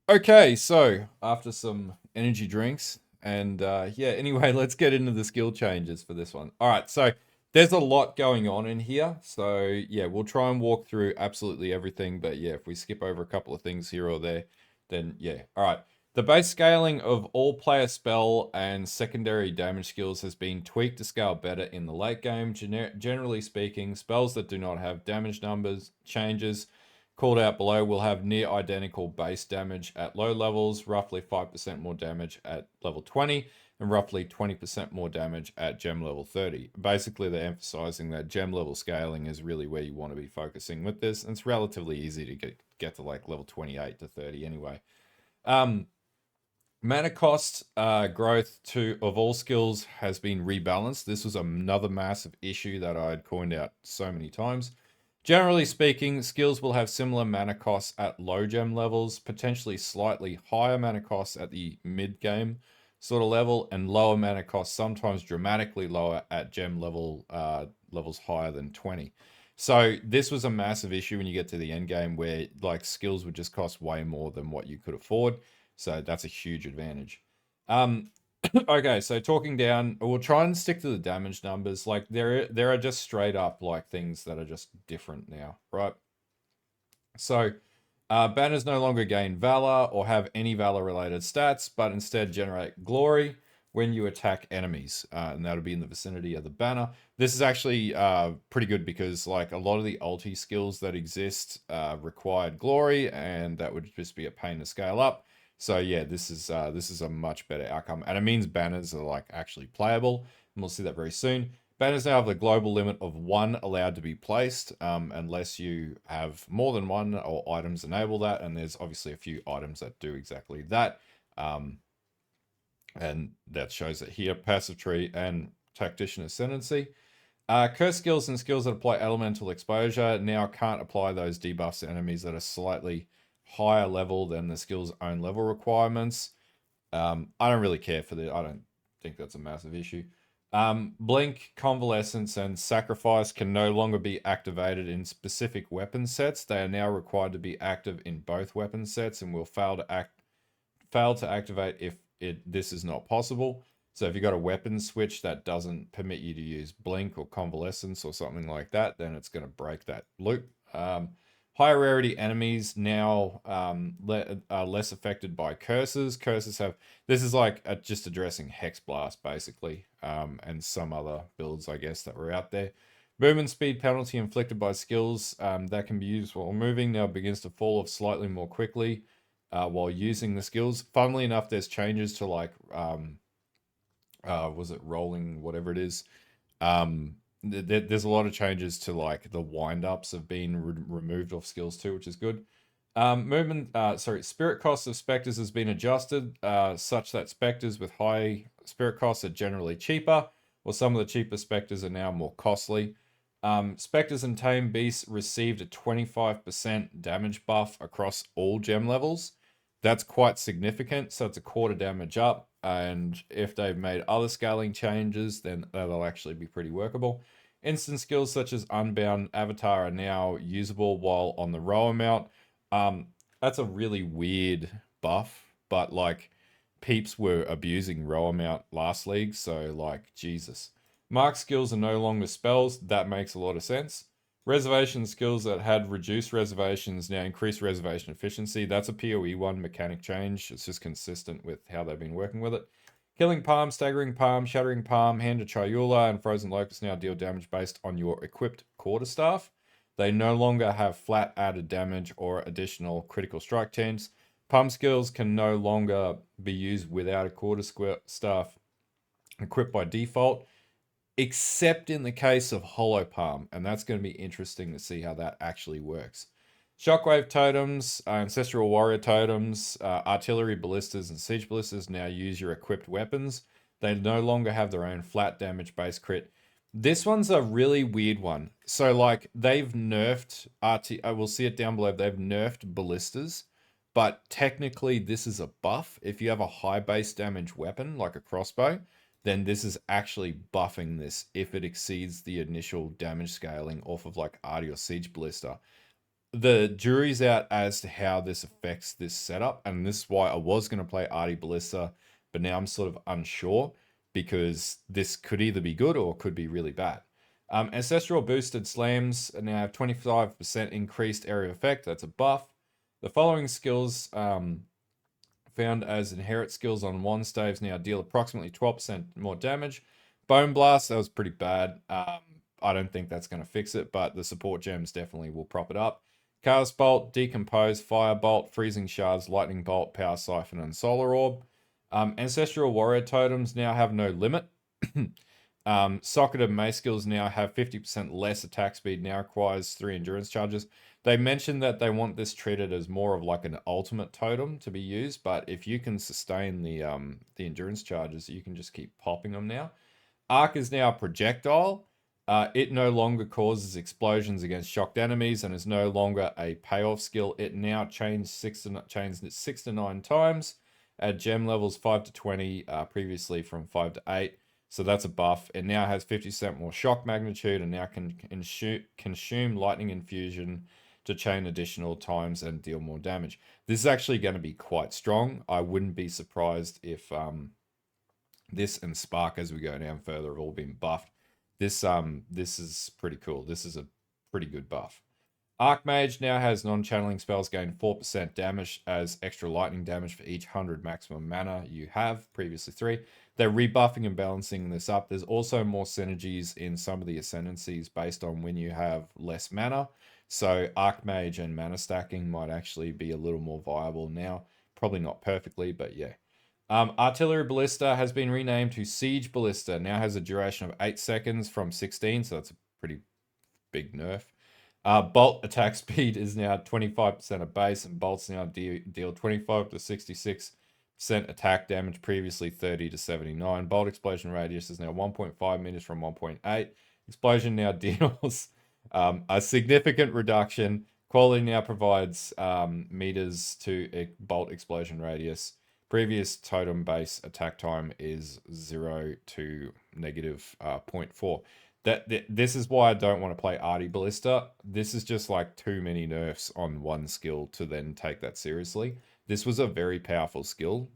[SPEAKER 2] Okay, so after some energy drinks, and anyway, let's get into the skill changes for this one. All right, so there's a lot going on in here. So yeah, we'll try and walk through absolutely everything. But yeah, if we skip over a couple of things here or there, then yeah. All right. The base scaling of all player spell and secondary damage skills has been tweaked to scale better in the late game. Generally speaking, spells that do not have damage numbers changes called out below will have near identical base damage at low levels, roughly 5% more damage at level 20, and roughly 20% more damage at gem level 30. Basically, they're emphasizing that gem level scaling is really where you want to be focusing with this, and it's relatively easy to get to like level 28 to 30 anyway. Mana cost growth of all skills has been rebalanced. This was another massive issue that I had coined out so many times. Generally speaking, skills will have similar mana costs at low gem levels, potentially slightly higher mana costs at the mid-game sort of level, and lower mana costs sometimes dramatically lower at gem levels higher than 20. So this was a massive issue when you get to the end game where like skills would just cost way more than what you could afford. So that's a huge advantage. Okay, so talking down, we'll try and stick to the damage numbers. Like there are just straight up like things that are just different now, right? So banners no longer gain valor or have any valor related stats, but instead generate glory when you attack enemies, and that'll be in the vicinity of the banner. This is actually pretty good because like a lot of the ulti skills that exist required glory, and that would just be a pain to scale up. So yeah, this is a much better outcome, and it means banners are like actually playable, and we'll see that very soon. Banners now have the global limit of 1 allowed to be placed, unless you have more than 1 or items enable that, and there's obviously a few items that do exactly that. And that shows it here, passive tree and tactician ascendancy. Curse skills and skills that apply elemental exposure now can't apply those debuffs to enemies that are slightly higher level than the skill's own level requirements. I don't really care for that. I don't think that's a massive issue. Blink, Convalescence, and Sacrifice can no longer be activated in specific weapon sets. They are now required to be active in both weapon sets and will fail to activate if this is not possible. So if you've got a weapon switch that doesn't permit you to use Blink or Convalescence or something like that, then it's going to break that loop. Higher rarity enemies now are less affected by curses. Curses have, this is like just addressing Hex Blast basically, and some other builds I guess that were out there. Movement speed penalty inflicted by skills that can be used while moving now begins to fall off slightly more quickly while using the skills. Funnily enough, there's changes to like, was it rolling, whatever it is. There's a lot of changes to like the wind-ups have been removed off skills too, which is good. Spirit costs of specters has been adjusted such that specters with high spirit costs are generally cheaper, while some of the cheaper specters are now more costly. Specters and tame beasts received a 25% damage buff across all gem levels. That's quite significant, so it's a quarter damage up, and if they've made other scaling changes, then that'll actually be pretty workable. Instant skills such as Unbound Avatar are now usable while on the rower mount. That's a really weird buff, but like peeps were abusing rower mount last league, so like Jesus. Mark skills are no longer spells. That makes a lot of sense. Reservation skills that had reduced reservations now increase reservation efficiency. That's a POE 1 mechanic change. It's just consistent with how they've been working with it. Killing Palm, Staggering Palm, Shattering Palm, Hand of Chayula, and Frozen Locust now deal damage based on your equipped quarterstaff. They no longer have flat added damage or additional critical strike chance. Palm skills can no longer be used without a quarterstaff equipped by default, except in the case of Hollow Palm, and that's going to be interesting to see how that actually works. Shockwave totems, ancestral warrior totems, artillery ballistas, and siege ballistas now use your equipped weapons. They no longer have their own flat damage base crit. This one's a really weird one. So, like, they've nerfed I will see it down below. They've nerfed ballistas, but technically, this is a buff. If you have a high base damage weapon, like a crossbow, then this is actually buffing this if it exceeds the initial damage scaling off of like Arty or Siege Ballista. The jury's out as to how this affects this setup, and this is why I was going to play Arty Ballista, but now I'm sort of unsure because this could either be good or could be really bad. Ancestral boosted slams now have 25% increased area of effect. That's a buff. The following skills found as inherit skills on one staves now deal approximately 12% more damage. Bone Blast, that was pretty bad. I don't think that's going to fix it, but the support gems definitely will prop it up. Chaos Bolt, Decompose, Fire Bolt, Freezing Shards, Lightning Bolt, Power Siphon, and Solar Orb. Ancestral Warrior Totems now have no limit. Socketed Mace skills now have 50% less attack speed, now requires 3 endurance charges. They mentioned that they want this treated as more of like an ultimate totem to be used, but if you can sustain the endurance charges, you can just keep popping them now. Arc is now a projectile. It no longer causes explosions against shocked enemies and is no longer a payoff skill. It now chains 6 to 9 times at gem levels 5 to 20, previously from 5 to 8. So that's a buff. It now has 50% more shock magnitude and now can consume lightning infusion to chain additional times and deal more damage. This is actually going to be quite strong. I wouldn't be surprised if this and Spark, as we go down further, have all been buffed. This is pretty cool. This is a pretty good buff. Archmage now has non-channeling spells gain 4% damage as extra lightning damage for each 100 maximum mana you have, previously 3. They're rebuffing and balancing this up. There's also more synergies in some of the ascendancies based on when you have less mana. So Archmage and mana stacking might actually be a little more viable now. Probably not perfectly, but yeah. Artillery Ballista has been renamed to Siege Ballista. Now has a duration of 8 seconds from 16, so that's a pretty big nerf. Bolt attack speed is now 25% of base, and bolts now deal 25 to 66% attack damage, previously 30 to 79. Bolt explosion radius is now 1.5 meters from 1.8. Explosion now deals a significant reduction. Quality now provides meters to a bolt explosion radius. Previous totem base attack time is 0 to negative 0.4. This is why I don't want to play Arty Ballista. This is just like too many nerfs on one skill to then take that seriously. This was a very powerful skill,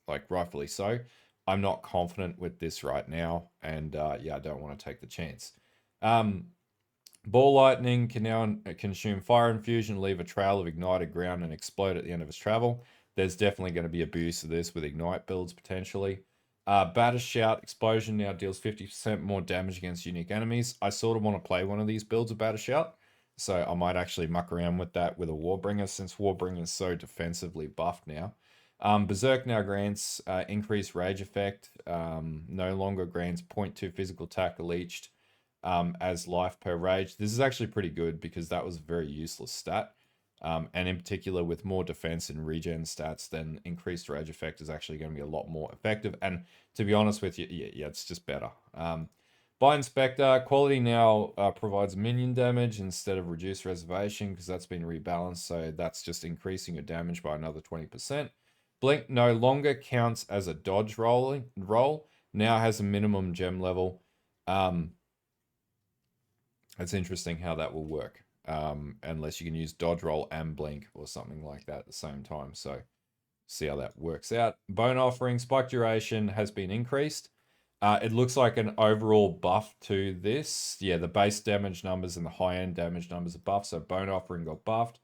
[SPEAKER 2] like rightfully so. I'm not confident with this right now, and yeah, I don't want to take the chance. Ball Lightning can now consume fire infusion, leave a trail of ignited ground, and explode at the end of its travel. There's definitely going to be abuse of this with ignite builds potentially. Batter Shout Explosion now deals 50% more damage against unique enemies. I sort of want to play one of these builds of Batter Shout, so I might actually muck around with that with a Warbringer, since Warbringer is so defensively buffed now. Berserk now grants increased rage effect, no longer grants 0.2 physical attack leached as life per rage. This is actually pretty good because that was a very useless stat. And in particular, with more defense and regen stats, then increased rage effect is actually going to be a lot more effective. And to be honest with you, yeah, it's just better. Bind Spectre, quality now provides minion damage instead of reduced reservation because that's been rebalanced. So that's just increasing your damage by another 20%. Blink no longer counts as a dodge roll, now has a minimum gem level. It's interesting how that will work. Unless you can use dodge roll and blink or something like that at the same time. So see how that works out. Bone Offering, spike duration has been increased. It looks like an overall buff to this. Yeah, the base damage numbers and the high-end damage numbers are buffed, so Bone Offering got buffed.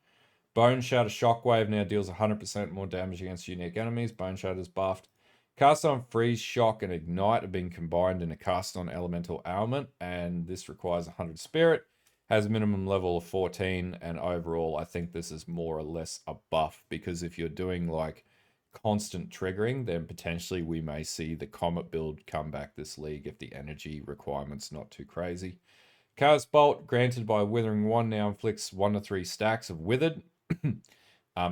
[SPEAKER 2] Bone Shatter Shockwave now deals 100% more damage against unique enemies. Bone Shatter is buffed. Cast on Freeze, Shock, and Ignite have been combined in a Cast on Elemental Ailment, and this requires 100 Spirit, has a minimum level of 14, and overall I think this is more or less a buff, because if you're doing like constant triggering, then potentially we may see the Comet build come back this league if the energy requirement's not too crazy. Chaos Bolt, granted by Withering 1, now inflicts 1 to 3 stacks of Withered.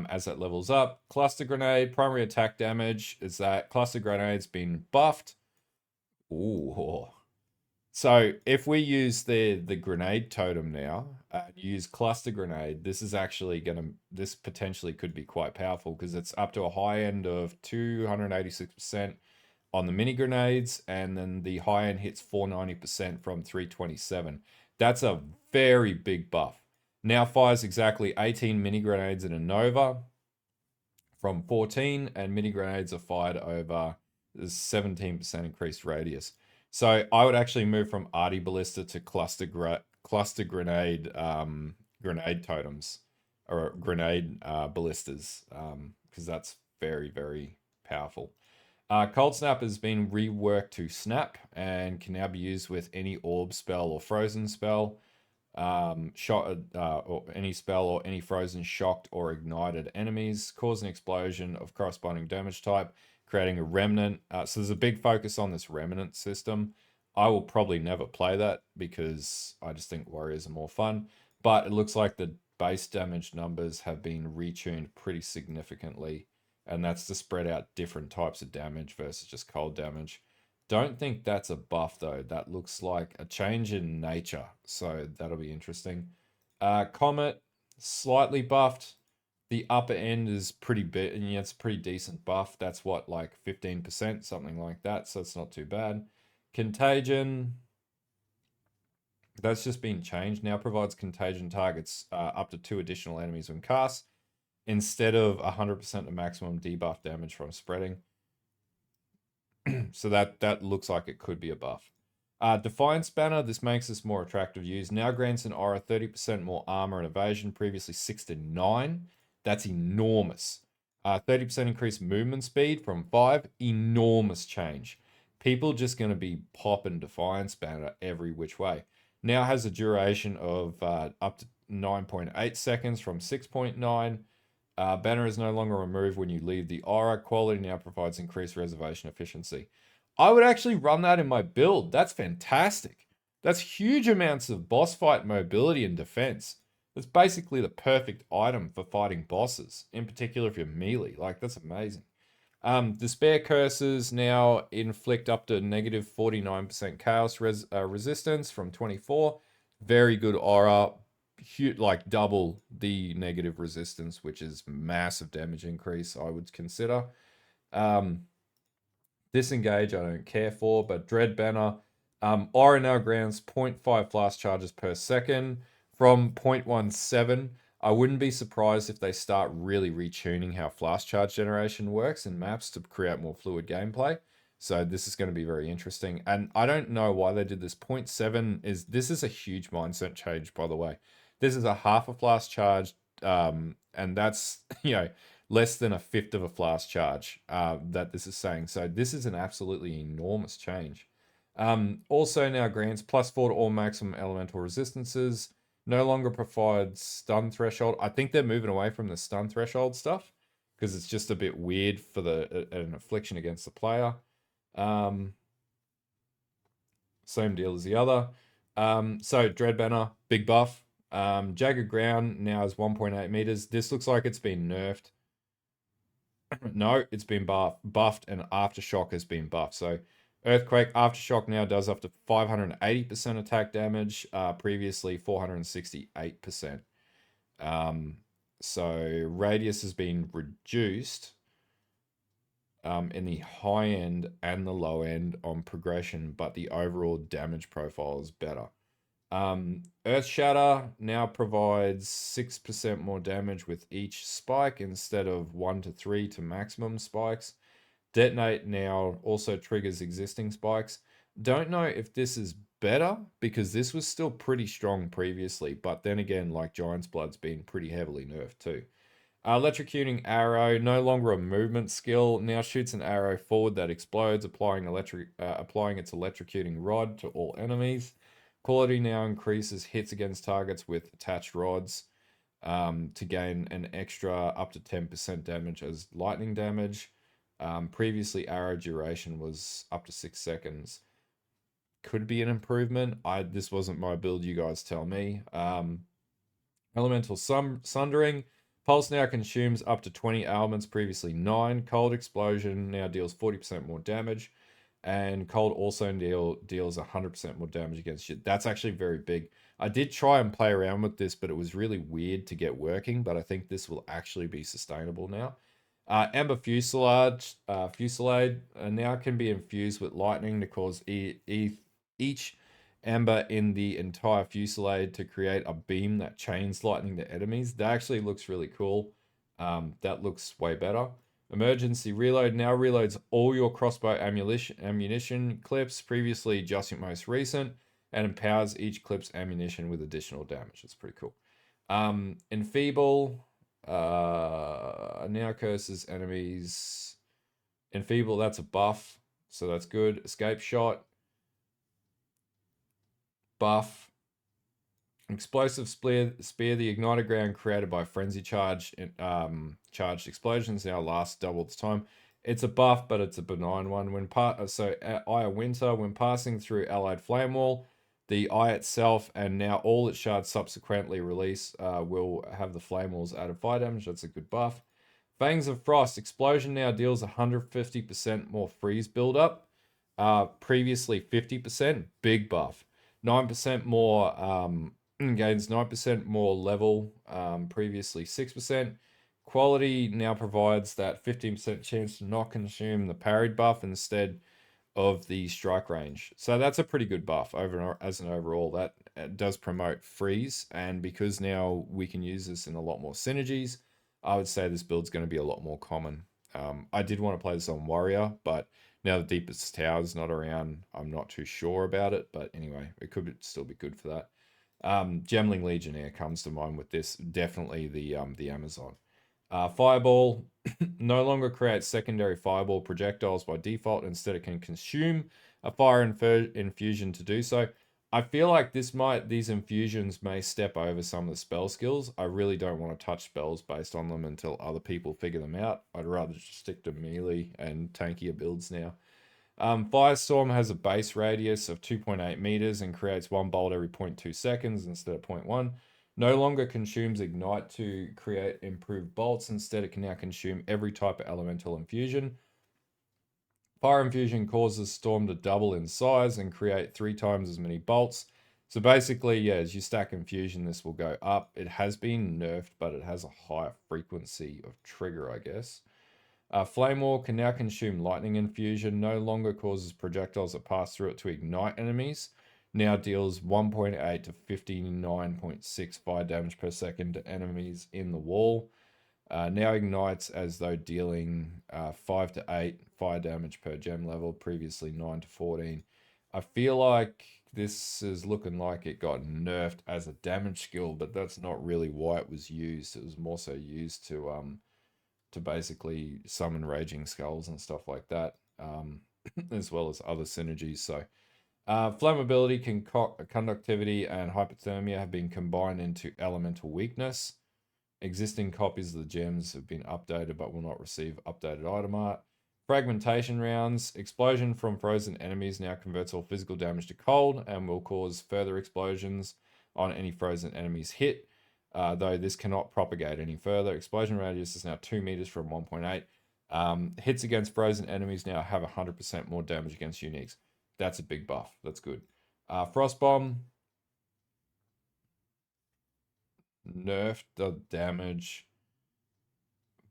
[SPEAKER 2] As that levels up. Cluster Grenade, primary attack damage is that Cluster Grenade's been buffed. Ooh. So if we use the grenade totem now, use Cluster Grenade, this is actually this potentially could be quite powerful, because it's up to a high end of 286% on the mini grenades, and then the high end hits 490% from 327. That's a very big buff. Now fires exactly 18 mini grenades in a Nova from 14, and mini grenades are fired over 17% increased radius. So I would actually move from Arty Ballista to cluster grenade grenade totems, or grenade ballistas, because that's very, very powerful. Cold Snap has been reworked to snap and can now be used with any orb spell or frozen spell, or any spell or any frozen, shocked, or ignited enemies, cause an explosion of corresponding damage type, creating a remnant. So there's a big focus on this remnant system. I will probably never play that because I just think warriors are more fun, but it looks like the base damage numbers have been retuned pretty significantly, and that's to spread out different types of damage versus just cold damage. Don't think that's a buff though. That looks like a change in nature, so that'll be interesting. Comet, slightly buffed. The upper end is pretty big, and yeah, it's a pretty decent buff. That's what, like 15%, something like that, so it's not too bad. Contagion, that's just been changed. Now provides contagion targets up to 2 additional enemies when cast, instead of 100% of maximum debuff damage from spreading. So that looks like it could be a buff. Defiance Banner, this makes this more attractive to use. Now grants an aura 30% more armor and evasion, previously 6 to 9. That's enormous. 30% increased movement speed from 5. Enormous change. People just going to be popping Defiance Banner every which way. Now has a duration of up to 9.8 seconds from 6.9. Banner is no longer removed when you leave the aura. Quality now provides increased reservation efficiency. I would actually run that in my build. That's fantastic. That's huge amounts of boss fight mobility and defense. That's basically the perfect item for fighting bosses, in particular if you're melee. Like, that's amazing. Despair Curses now inflict up to negative 49% chaos resistance from 24. Very good aura. Like double the negative resistance, which is massive damage increase, I would consider. Disengage, I don't care for, but Dread Banner. Aura now grants 0.5 flash charges per second from 0.17. I wouldn't be surprised if they start really retuning how flash charge generation works in maps to create more fluid gameplay. So this is going to be very interesting. And I don't know why they did this. 0.7 this is a huge mindset change, by the way. This is a half a flash charge, and that's, less than a fifth of a flash charge that this is saying. So this is an absolutely enormous change. Also now grants +4 to all maximum elemental resistances. No longer provides stun threshold. I think they're moving away from the stun threshold stuff because it's just a bit weird for an affliction against the player. Same deal as the other. So Dread Banner, big buff. Jagged Ground now has 1.8 meters. This looks like it's been nerfed. No, it's been buffed, and Aftershock has been buffed. So Earthquake, Aftershock now does up to 580% attack damage, previously 468%. So radius has been reduced in the high end and the low end on progression, but the overall damage profile is better. Earth Shatter now provides 6% more damage with each spike instead of 1 to 3 to maximum spikes. Detonate now also triggers existing spikes. Don't know if this is better because this was still pretty strong previously, but then again, like Giant's Blood's been pretty heavily nerfed too. Electrocuting arrow, no longer a movement skill, now shoots an arrow forward that explodes, applying its electrocuting rod to all enemies. Quality now increases hits against targets with attached rods to gain an extra up to 10% damage as lightning damage. Previously, arrow duration was up to 6 seconds. Could be an improvement. This wasn't my build, you guys tell me. Elemental Sundering. Pulse now consumes up to 20 elements, previously 9. Cold Explosion now deals 40% more damage. And Cold also deals 100% more damage against you. That's actually very big. I did try and play around with this, but it was really weird to get working. But I think this will actually be sustainable now. Ember Fusillade now can be infused with lightning to cause each ember in the entire fusillade to create a beam that chains lightning to enemies. That actually looks really cool. That looks way better. Emergency Reload now reloads all your crossbow ammunition clips, previously just your most recent, and empowers each clip's ammunition with additional damage. That's pretty cool. Enfeeble now curses enemies. Enfeeble, that's a buff, so that's good. Escape Shot, buff. Explosive Spear, the ignited ground created by Frenzy Charged explosions now lasts double the time. It's a buff, but it's a benign one. Eye of Winter, when passing through Allied Flame Wall, the eye itself and now all its shards subsequently release will have the Flame Walls added fire damage. That's a good buff. Fangs of Frost, explosion now deals 150% more freeze buildup. Previously 50%, big buff. 9% more gains 9% more level, previously 6%. Quality now provides that 15% chance to not consume the parried buff instead of the strike range. So that's a pretty good buff as an overall. That does promote freeze, and because now we can use this in a lot more synergies, I would say this build's going to be a lot more common. I did want to play this on Warrior, but now the Deepest Tower's not around. I'm not too sure about it, but anyway, it could still be good for that. Gemling Legionnaire comes to mind with this. Definitely the Amazon. Fireball no longer creates secondary fireball projectiles by default. Instead, it can consume a fire infusion to do so. I feel like these infusions may step over some of the spell skills. I really don't want to touch spells based on them until other people figure them out. I'd rather just stick to melee and tankier builds now. Firestorm has a base radius of 2.8 meters and creates 1 bolt every 0.2 seconds instead of 0.1. No longer consumes Ignite to create improved bolts. Instead, it can now consume every type of elemental infusion. Fire Infusion causes Storm to double in size and create 3 times as many bolts. So basically, yeah, as you stack Infusion, this will go up. It has been nerfed, but it has a higher frequency of trigger, I guess. Flame Wall can now consume Lightning Infusion, no longer causes projectiles that pass through it to ignite enemies. Now deals 1.8 to 59.6 fire damage per second to enemies in the wall. Now ignites as though dealing 5 to 8 fire damage per gem level, previously 9 to 14. I feel like this is looking like it got nerfed as a damage skill, but that's not really why it was used. It was more so used to basically summon Raging Skulls and stuff like that, as well as other synergies. So flammability, conductivity, and hypothermia have been combined into elemental weakness. Existing copies of the gems have been updated but will not receive updated item art. Fragmentation rounds. Explosion from frozen enemies now converts all physical damage to cold and will cause further explosions on any frozen enemies hit. Though this cannot propagate any further. Explosion radius is now 2 meters from 1.8. Hits against frozen enemies now have 100% more damage against uniques. That's a big buff. That's good. Frost Bomb. Nerfed the damage,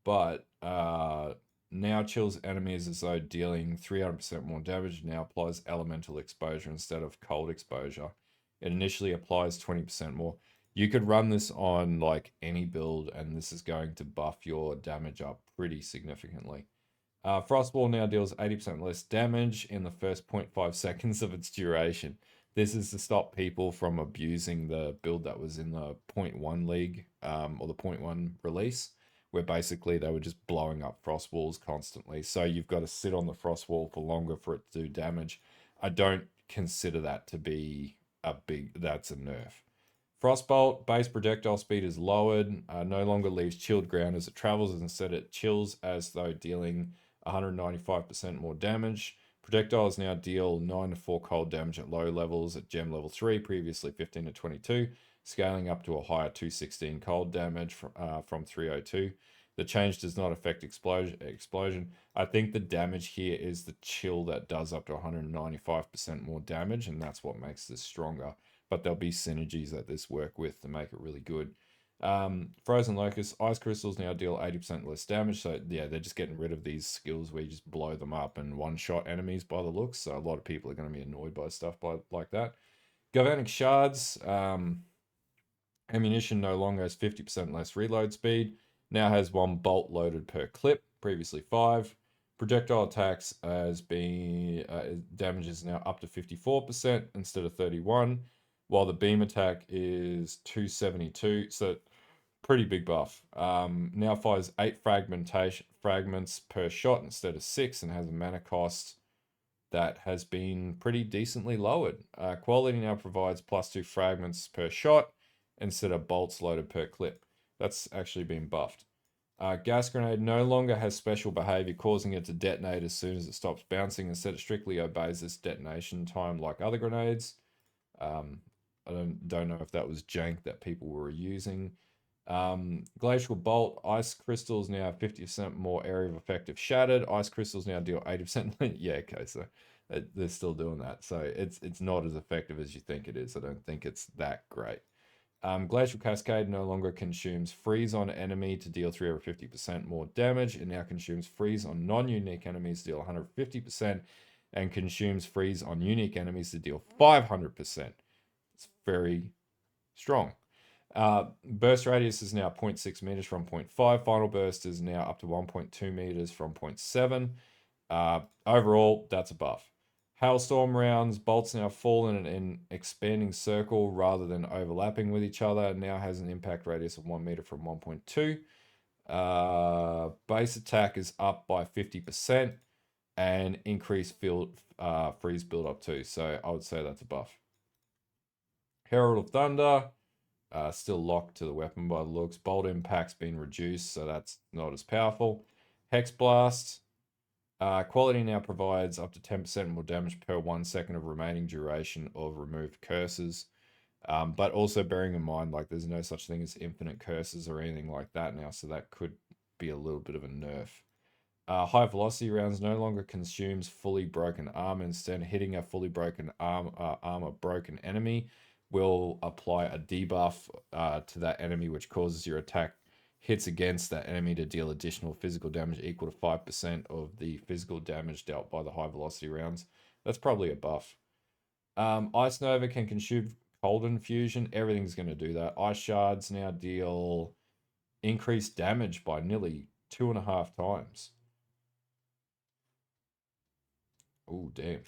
[SPEAKER 2] but now chills enemies as though dealing 300% more damage. Now applies elemental exposure instead of cold exposure. It initially applies 20% more. You could run this on like any build, and this is going to buff your damage up pretty significantly. Frostball now deals 80% less damage in the first 0.5 seconds of its duration. This is to stop people from abusing the build that was in the 0.1 league or the 0.1 release, where basically they were just blowing up frost walls constantly. So you've got to sit on the frost wall for longer for it to do damage. I don't consider that to be that's a nerf. Frostbolt, base projectile speed is lowered, no longer leaves chilled ground as it travels, instead it chills as though dealing 195% more damage. Projectiles now deal 9 to 4 cold damage at low levels at gem level 3, previously 15 to 22, scaling up to a higher 216 cold damage from 302. The change does not affect explosion. I think the damage here is the chill that does up to 195% more damage, and that's what makes this stronger. But there'll be synergies that this work with to make it really good. Frozen Locust, Ice Crystals now deal 80% less damage. So yeah, they're just getting rid of these skills where you just blow them up and one-shot enemies by the looks. So a lot of people are going to be annoyed by stuff like that. Galvanic Shards, ammunition no longer has 50% less reload speed. Now has 1 bolt loaded per clip, previously 5. Projectile attacks has been damage is now up to 54% instead of 31, while the beam attack is 272. So pretty big buff. Now fires 8 fragments per shot instead of 6, and has a mana cost that has been pretty decently lowered. Quality now provides +2 fragments per shot instead of bolts loaded per clip. That's actually been buffed. Gas grenade no longer has special behavior, causing it to detonate as soon as it stops bouncing. Instead, it strictly obeys this detonation time like other grenades. I don't know if that was jank that people were using. Glacial Bolt, Ice Crystals now 50% more area of effect if shattered. Ice Crystals now deal 80%. Yeah, okay, so they're still doing that. So it's not as effective as you think it is. I don't think it's that great. Glacial Cascade no longer consumes freeze on enemy to deal 350% more damage. It now consumes freeze on non-unique enemies to deal 150% and consumes freeze on unique enemies to deal 500%. It's very strong. Burst radius is now 0.6 meters from 0.5. Final burst is now up to 1.2 meters from 0.7. Overall, that's a buff. Hailstorm rounds, bolts now fall in an expanding circle rather than overlapping with each other. Now has an impact radius of 1 meter from 1.2. Base attack is up by 50% and increased field freeze build up too. So I would say that's a buff. Herald of Thunder, still locked to the weapon by the looks. Bolt impact's been reduced, so that's not as powerful. Hex Blast. Quality now provides up to 10% more damage per 1 second of remaining duration of removed curses. But also bearing in mind, like, there's no such thing as infinite curses or anything like that now, so that could be a little bit of a nerf. High velocity rounds no longer consumes fully broken armor. Instead, hitting a fully broken armor broken enemy will apply a debuff to that enemy, which causes your attack hits against that enemy to deal additional physical damage equal to 5% of the physical damage dealt by the high velocity rounds. That's probably a buff. Ice Nova can consume cold infusion. Everything's going to do that. Ice Shards now deal increased damage by nearly 2.5 times. Oh, damn.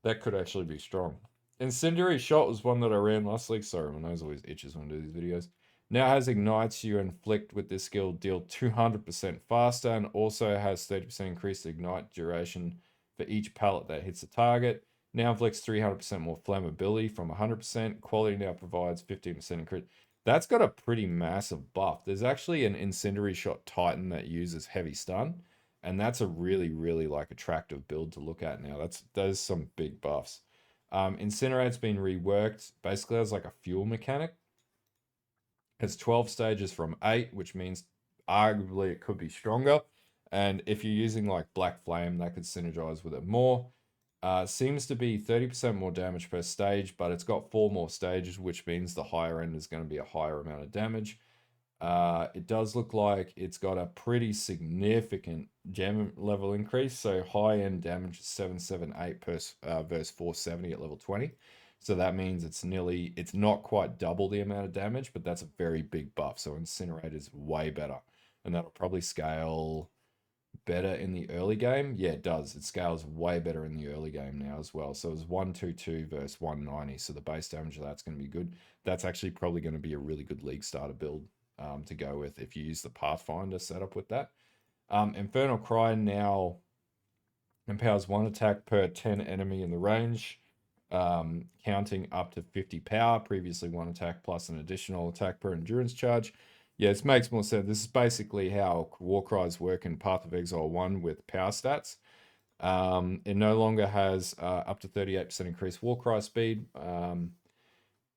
[SPEAKER 2] That could actually be strong. Incendiary Shot was one that I ran last week. Sorry, my nose always itches when I do these videos. Now has Ignites. You inflict with this skill, deal 200% faster, and also has 30% increased ignite duration for each pellet that hits the target. Now inflicts 300% more flammability from 100%. Quality now provides 15% increase. That's got a pretty massive buff. There's actually an Incendiary Shot Titan that uses heavy stun, and that's a really, really like attractive build to look at now. Those some big buffs. Incinerate's been reworked. Basically, as like a fuel mechanic. Has 12 stages from 8, which means arguably it could be stronger. And if you're using like Black Flame, that could synergize with it more. Seems to be 30% more damage per stage, but it's got 4 more stages, which means the higher end is going to be a higher amount of damage. It does look like it's got a pretty significant gem level increase. So high end damage is 778 versus 470 at level 20. So that means it's not quite double the amount of damage, but that's a very big buff. So Incinerate is way better. And that'll probably scale better in the early game. Yeah, it does. It scales way better in the early game now as well. So it's 122 versus 190. So the base damage of that's going to be good. That's actually probably going to be a really good league starter build. to go with if you use the Pathfinder setup with that. Infernal Cry now empowers 1 attack per 10 enemy in the range, counting up to 50 power. Previously 1 attack plus an additional attack per endurance charge. Yeah, this makes more sense. This is basically how Warcries work in Path of Exile 1 with power stats. It no longer has up to 38% increased Warcry speed.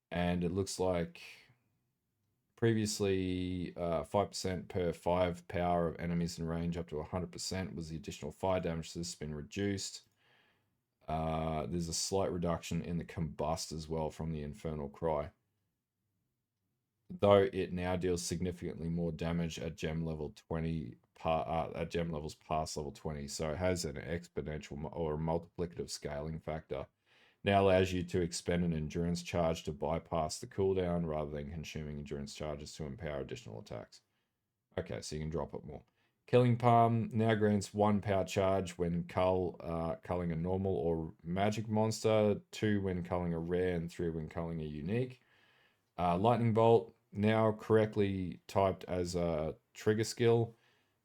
[SPEAKER 2] And it looks like previously 5% per 5 power of enemies in range up to 100% was the additional fire damage. So this has been reduced. There's a slight reduction in the combust as well from the Infernal Cry, though it now deals significantly more damage at gem level 20 at gem levels past level 20. So it has an exponential or a multiplicative scaling factor. Now allows you to expend an endurance charge to bypass the cooldown rather than consuming endurance charges to empower additional attacks. Okay, so you can drop it more. Killing Palm now grants 1 power charge when culling a normal or magic monster, 2 when culling a rare, and 3 when culling a unique. Lightning Bolt, now correctly typed as a trigger skill.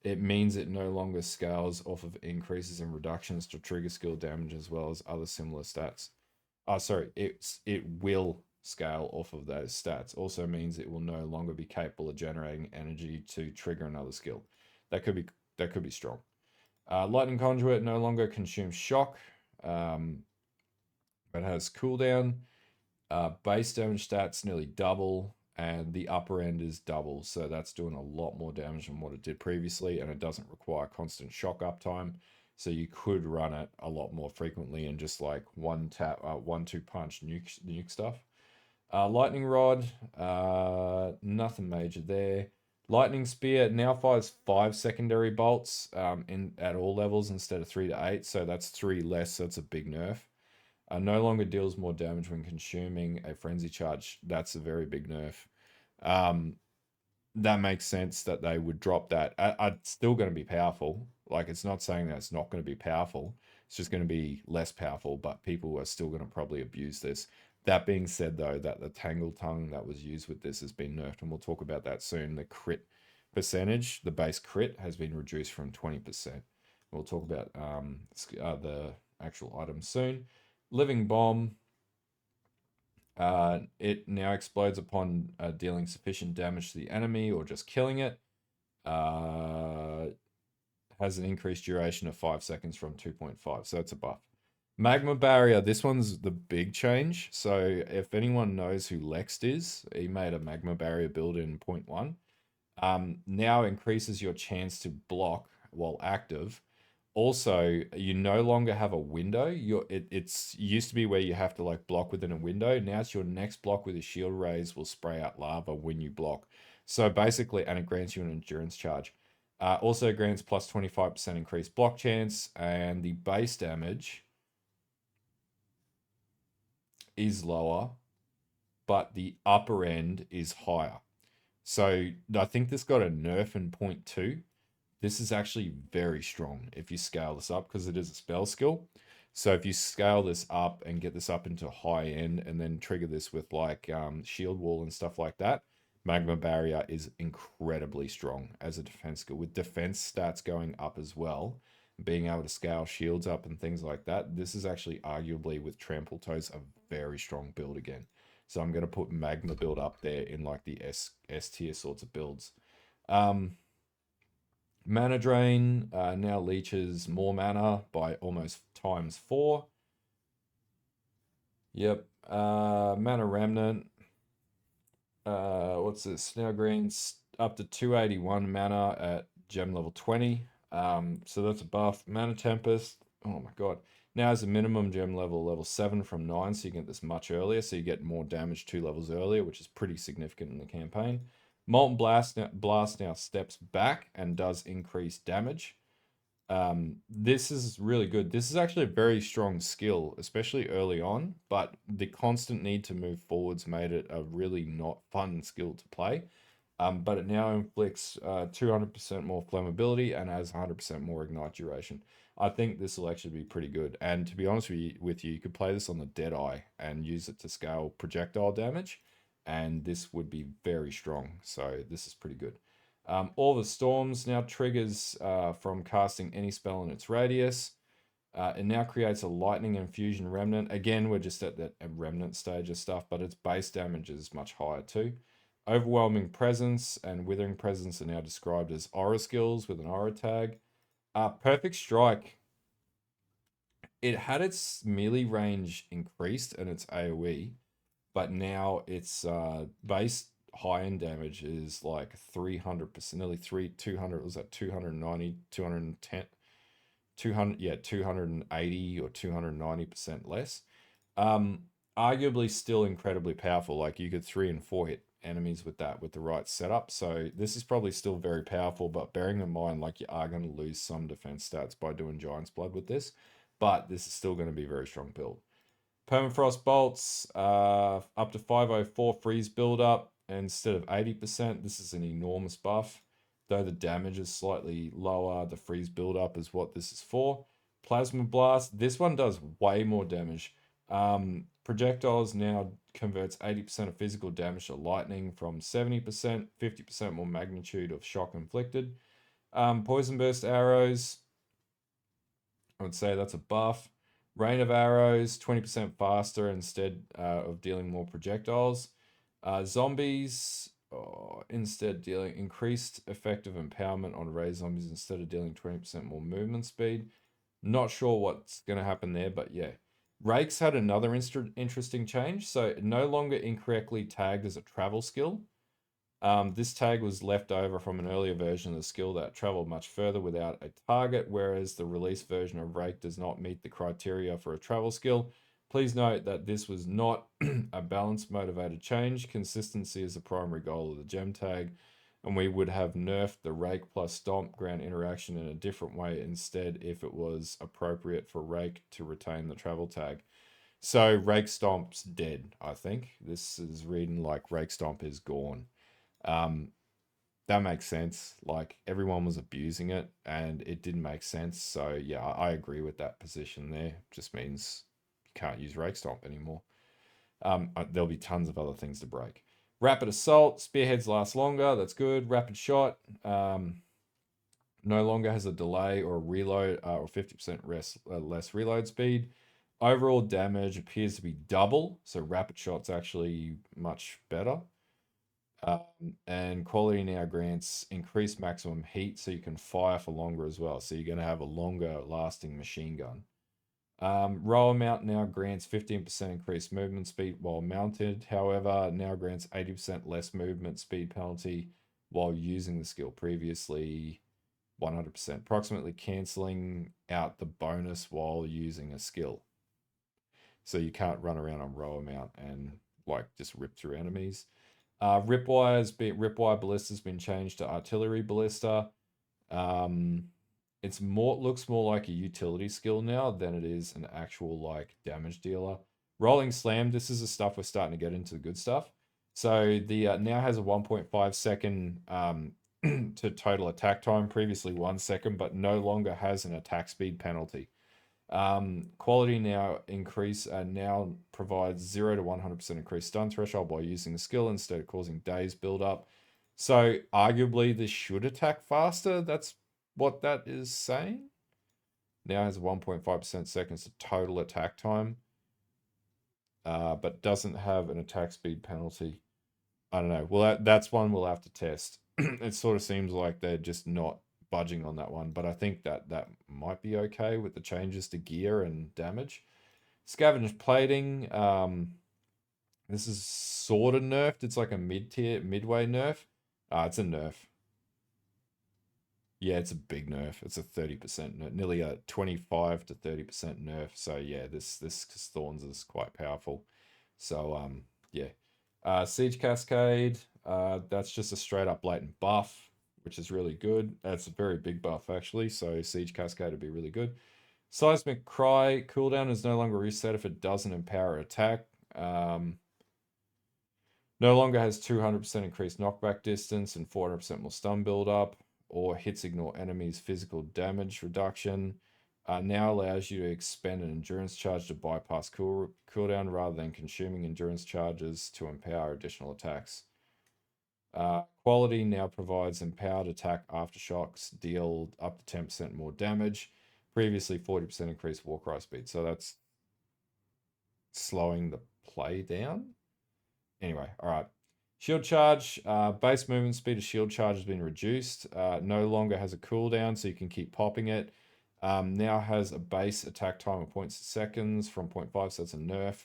[SPEAKER 2] It means it no longer scales off of increases and reductions to trigger skill damage as well as other similar stats. It will scale off of those stats. Also means it will no longer be capable of generating energy to trigger another skill. That could be strong. Lightning Conduit no longer consumes shock, but has cooldown. Base damage stats nearly double, and the upper end is double. So that's doing a lot more damage than what it did previously, and it doesn't require constant shock uptime. So you could run it a lot more frequently and just like 1-2 punch nuke stuff. Lightning Rod, nothing major there. Lightning Spear now fires 5 secondary bolts at all levels instead of 3 to 8. So that's 3 less. So that's a big nerf. No longer deals more damage when consuming a frenzy charge. That's a very big nerf. That makes sense that they would drop that. It's still going to be powerful. Like, it's not saying that it's not going to be powerful. It's just going to be less powerful, but people are still going to probably abuse this. That being said, though, that the Tangle Tongue that was used with this has been nerfed, and we'll talk about that soon. The crit percentage, the base crit, has been reduced from 20%. We'll talk about the actual items soon. Living Bomb, it now explodes upon dealing sufficient damage to the enemy or just killing it. Has an increased duration of 5 seconds from 2.5, so it's a buff. Magma Barrier, this one's the big change. So if anyone knows who Lext is, he made a Magma Barrier build in 0.1. Now increases your chance to block while active. Also, you no longer have a window. It's used to be where you have to like block within a window. Now it's your next block with a shield raise will spray out lava when you block. So basically, and it grants you an endurance charge. Also grants plus 25% increased block chance, and the base damage is lower, but the upper end is higher. So I think this got a nerf in 0.2. This is actually very strong if you scale this up because it is a spell skill. So if you scale this up and get this up into high end and then trigger this with like shield wall and stuff like that, Magma Barrier is incredibly strong as a defense skill with defense stats going up as well. Being able to scale shields up and things like that. This is actually arguably with Trample Toes a very strong build again. So I'm going to put Magma build up there in like the S tier sorts of builds. Mana Drain now leeches more mana by almost times 4. Yep. Mana Remnant. What's this? Now grants up to 281 mana at gem level 20. So that's a buff. Mana Tempest. Oh my god. Now has a minimum gem level 7 from 9, so you get this much earlier, so you get more damage 2 levels earlier, which is pretty significant in the campaign. Molten Blast now steps back and does increase damage. This is really good. This is actually a very strong skill, especially early on, but the constant need to move forwards made it a really not fun skill to play. But it now inflicts 200% more flammability and has 100% more ignite duration. I think this will actually be pretty good. And to be honest with you, you could play this on the Deadeye and use it to scale projectile damage. and this would be very strong. So this is pretty good. All the storms now triggers from casting any spell in its radius. It now creates a lightning infusion remnant. Again, we're just at that remnant stage of stuff, but its base damage is much higher too. Overwhelming Presence and Withering Presence are now described as aura skills with an aura tag. Perfect Strike. It had its melee range increased and its AoE, but now its base high-end damage is like 300%, nearly 200, was that 290, 210, 200, yeah, 280 or 290% less. Arguably still incredibly powerful. Like you could 3 and 4 hit enemies with that with the right setup. So this is probably still very powerful, but bearing in mind like you are going to lose some defense stats by doing Giant's Blood with this, but this is still going to be a very strong build. Permafrost bolts, up to 504 freeze buildup instead of 80%. This is an enormous buff. Though the damage is slightly lower, the freeze buildup is what this is for. Plasma blast, this one does way more damage. Projectiles now converts 80% of physical damage to lightning from 70%, 50% more magnitude of shock inflicted. Poison burst arrows, I would say that's a buff. Rain of arrows, 20% faster instead of dealing more projectiles. Zombies, instead dealing increased effective empowerment on raised zombies instead of dealing 20% more movement speed. Not sure what's going to happen there, but yeah. Rakes had another interesting change. So no longer incorrectly tagged as a travel skill. This tag was left over from an earlier version of the skill that traveled much further without a target, whereas the release version of Rake does not meet the criteria for a travel skill. Please note that this was not a balance motivated change. Consistency is the primary goal of the gem tag, and we would have nerfed the Rake plus Stomp ground interaction in a different way instead if it was appropriate for Rake to retain the travel tag. So Rake Stomp's dead, I think. This is reading like Rake Stomp is gone. That makes sense. Like everyone was abusing it and it didn't make sense. So yeah, I agree with that position there. Just means you can't use Rake Stomp anymore. There'll be tons of other things to break. Rapid Assault, Spearheads last longer. That's good. Rapid Shot, no longer has a delay or a reload or 50% less reload speed. Overall damage appears to be double. So Rapid Shot's actually much better. And quality now grants increased maximum heat so you can fire for longer as well. So you're going to have a longer lasting machine gun. Roller mount now grants 15% increased movement speed while mounted. However, now grants 80% less movement speed penalty while using the skill. Previously 100%, approximately cancelling out the bonus while using a skill. So you can't run around on roller mount and like just rip through enemies. Ripwire ballista has been changed to artillery ballista. It's looks more like a utility skill now than it is an actual like damage dealer. Rolling slam, this is the stuff we're starting to get into the good stuff. So the now has a 1.5 second to total attack time, previously 1 second, but no longer has an attack speed penalty. Quality now provides 0 to 100% increased stun threshold by using the skill instead of causing daze build up. So arguably this should attack faster. That's what that is saying. Now has 1.5% seconds to total attack time, but doesn't have an attack speed penalty. I don't know. Well, that's one we'll have to test. It sort of seems like they're just not budging on that one, but I think that might be okay with the changes to gear and damage. Scavenge plating, this is sort of nerfed. It's like a midway nerf. It's a nerf. Yeah, it's a big nerf. It's a 30% nerf, nearly a 25 to 30% nerf. So yeah, this Thorns is quite powerful. So yeah. Siege Cascade, that's just a straight up blatant buff, which is really good. That's a very big buff actually, so Siege Cascade would be really good. Seismic Cry, cooldown is no longer reset if it doesn't empower attack. No longer has 200% increased knockback distance and 400% more stun build up, or hits ignore enemies' physical damage reduction. Now allows you to expend an endurance charge to bypass cooldown rather than consuming endurance charges to empower additional attacks. Quality now provides empowered attack aftershocks, deal up to 10% more damage. Previously 40% increased Warcry speed. So that's slowing the play down. Anyway, all right. Shield charge, base movement speed of shield charge has been reduced. No longer has a cooldown, so you can keep popping it. Now has a base attack time of 0.6 from 0.5, so it's a nerf.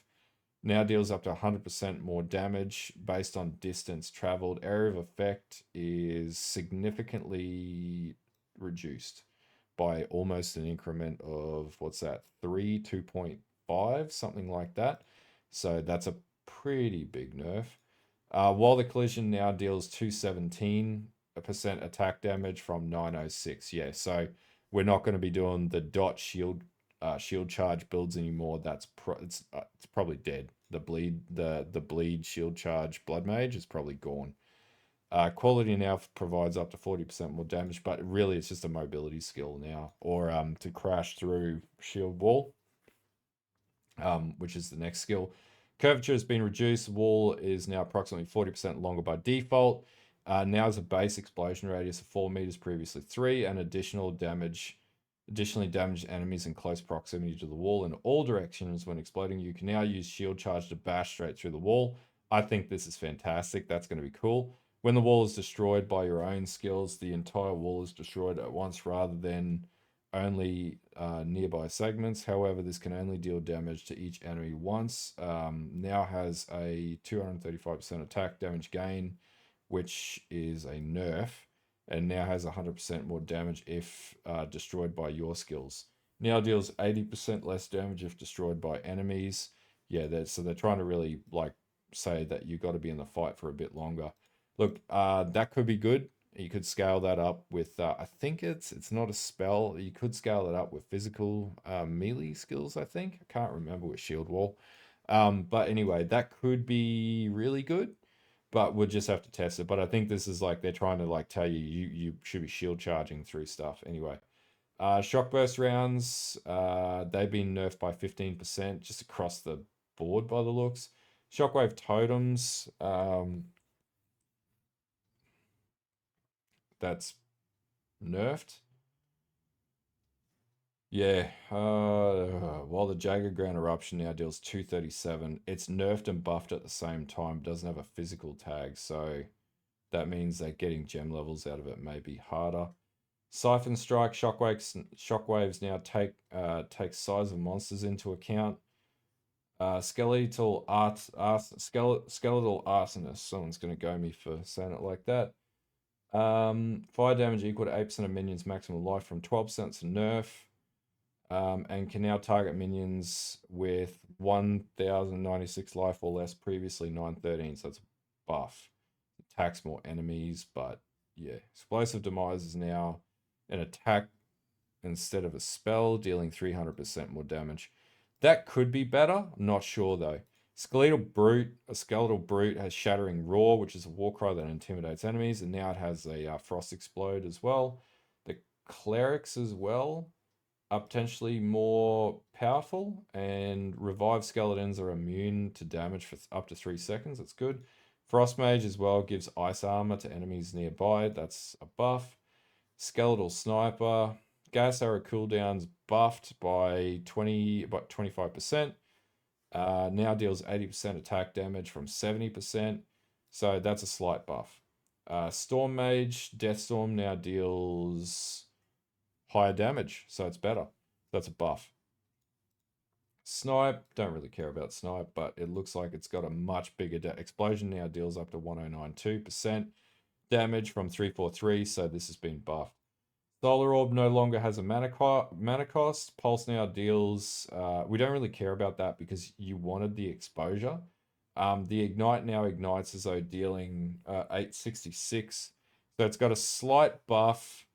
[SPEAKER 2] Now deals up to 100% more damage based on distance traveled. Area of effect is significantly reduced by almost an increment of, what's that, 2.5, something like that. So that's a pretty big nerf. While the collision now deals 217% attack damage from 906. Yeah, so we're not going to be doing the dot shield charge builds anymore. It's probably dead. The bleed shield charge blood mage is probably gone. Quality now provides up to 40% more damage, but really it's just a mobility skill now, or to crash through shield wall, which is the next skill. Curvature has been reduced. Wall is now approximately 40% longer by default. Now has a base explosion radius of 4 meters, previously 3, and additionally damage enemies in close proximity to the wall in all directions when exploding. You can now use shield charge to bash straight through the wall. I think this is fantastic. That's going to be cool. When the wall is destroyed by your own skills, the entire wall is destroyed at once rather than only nearby segments. However, this can only deal damage to each enemy once. Now has a 235% attack damage gain, which is a nerf, and now has 100% more damage if destroyed by your skills. Now deals 80% less damage if destroyed by enemies. Yeah, so they're trying to really like say that you've got to be in the fight for a bit longer. Look, that could be good. You could scale that up with, I think it's not a spell. You could scale that up with physical melee skills, I think. I can't remember with Shield Wall. But anyway, that could be really good, but we'll just have to test it. But I think this is like they're trying to like tell you should be shield charging through stuff. Anyway, shock burst rounds, they've been nerfed by 15% just across the board by the looks. Shockwave totems, that's nerfed. Yeah, while the Jagged Ground Eruption now deals 237, it's nerfed and buffed at the same time. Doesn't have a physical tag, so that means that getting gem levels out of it may be harder. Siphon Strike shockwaves now take size of monsters into account. Skeletal arsonist. Someone's gonna go me for saying it like that. Fire damage equal to 8% of minions' maximum life from 12% to nerf. And can now target minions with 1096 life or less, previously 913, so it's a buff. Attacks more enemies, but yeah. Explosive Demise is now an attack instead of a spell, dealing 300% more damage. That could be better, I'm not sure though. A skeletal brute has Shattering Roar, which is a war cry that intimidates enemies, and now it has a Frost Explode as well. The clerics as well are potentially more powerful, and revived skeletons are immune to damage for up to 3 seconds. That's good. Frost Mage as well gives ice armor to enemies nearby. That's a buff. Skeletal Sniper. Gas arrow cooldowns buffed by 25%. Now deals 80% attack damage from 70%. So that's a slight buff. Storm Mage, Deathstorm now deals higher damage, so it's better. That's a buff. Snipe, don't really care about Snipe, but it looks like it's got a much bigger explosion now deals up to 1092% damage from 343, so this has been buffed. Solar Orb no longer has a mana cost. Pulse now deals, we don't really care about that because you wanted the exposure. The Ignite now ignites as though dealing 866. So it's got a slight buff,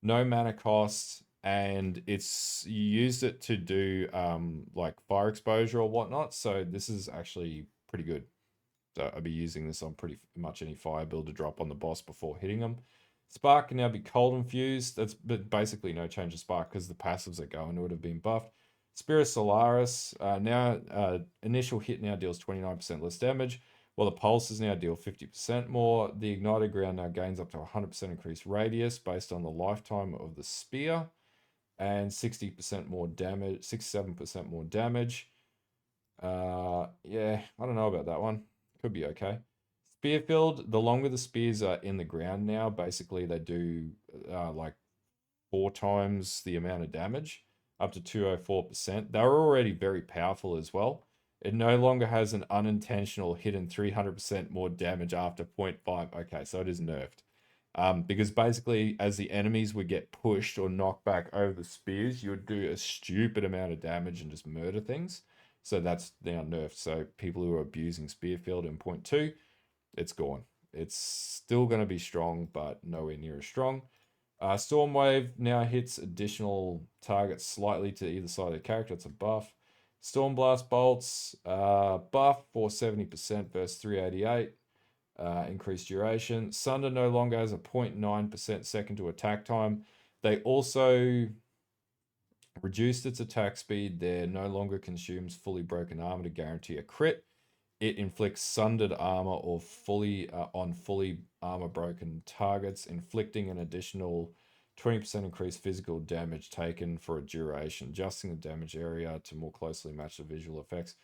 [SPEAKER 2] no mana cost, and you used it to do like fire exposure or whatnot. So this is actually pretty good. So I'll be using this on pretty much any fire build to drop on the boss before hitting them. Spark can now be cold infused. That's basically no change of Spark because the passives that go into it have been buffed. Spirit Solaris, initial hit now deals 29% less damage, while the pulses now deal 50% more. The ignited ground now gains up to 100% increased radius based on the lifetime of the spear, and 60% more damage, 67% more damage. Yeah, I don't know about that one. Could be okay. Spear field, the longer the spears are in the ground now, basically they do like 4 times the amount of damage, up to 204%. They're already very powerful as well. It no longer has an unintentional hidden 300% more damage after 0.5. Okay, so it is nerfed. Because basically, as the enemies would get pushed or knocked back over the spears, you would do a stupid amount of damage and just murder things. So that's now nerfed. So people who are abusing Spearfield in 0.2, it's gone. It's still going to be strong, but nowhere near as strong. Stormwave now hits additional targets slightly to either side of the character. It's a buff. Stormblast bolts, buff for 70% versus 388. Increased duration. Sunder no longer has a 0.9% second to attack time. They also reduced its attack speed. There no longer consumes fully broken armor to guarantee a crit. It inflicts sundered armor or fully on fully armor broken targets, inflicting an additional 20% increased physical damage taken for a duration, adjusting the damage area to more closely match the visual effects.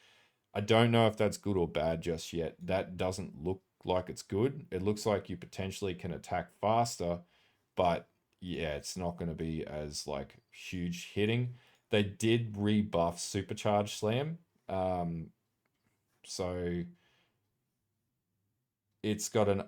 [SPEAKER 2] I don't know if that's good or bad just yet. That doesn't look like it's good. It looks like you potentially can attack faster, but yeah, it's not going to be as like huge hitting. They did rebuff Supercharge Slam. So it's got an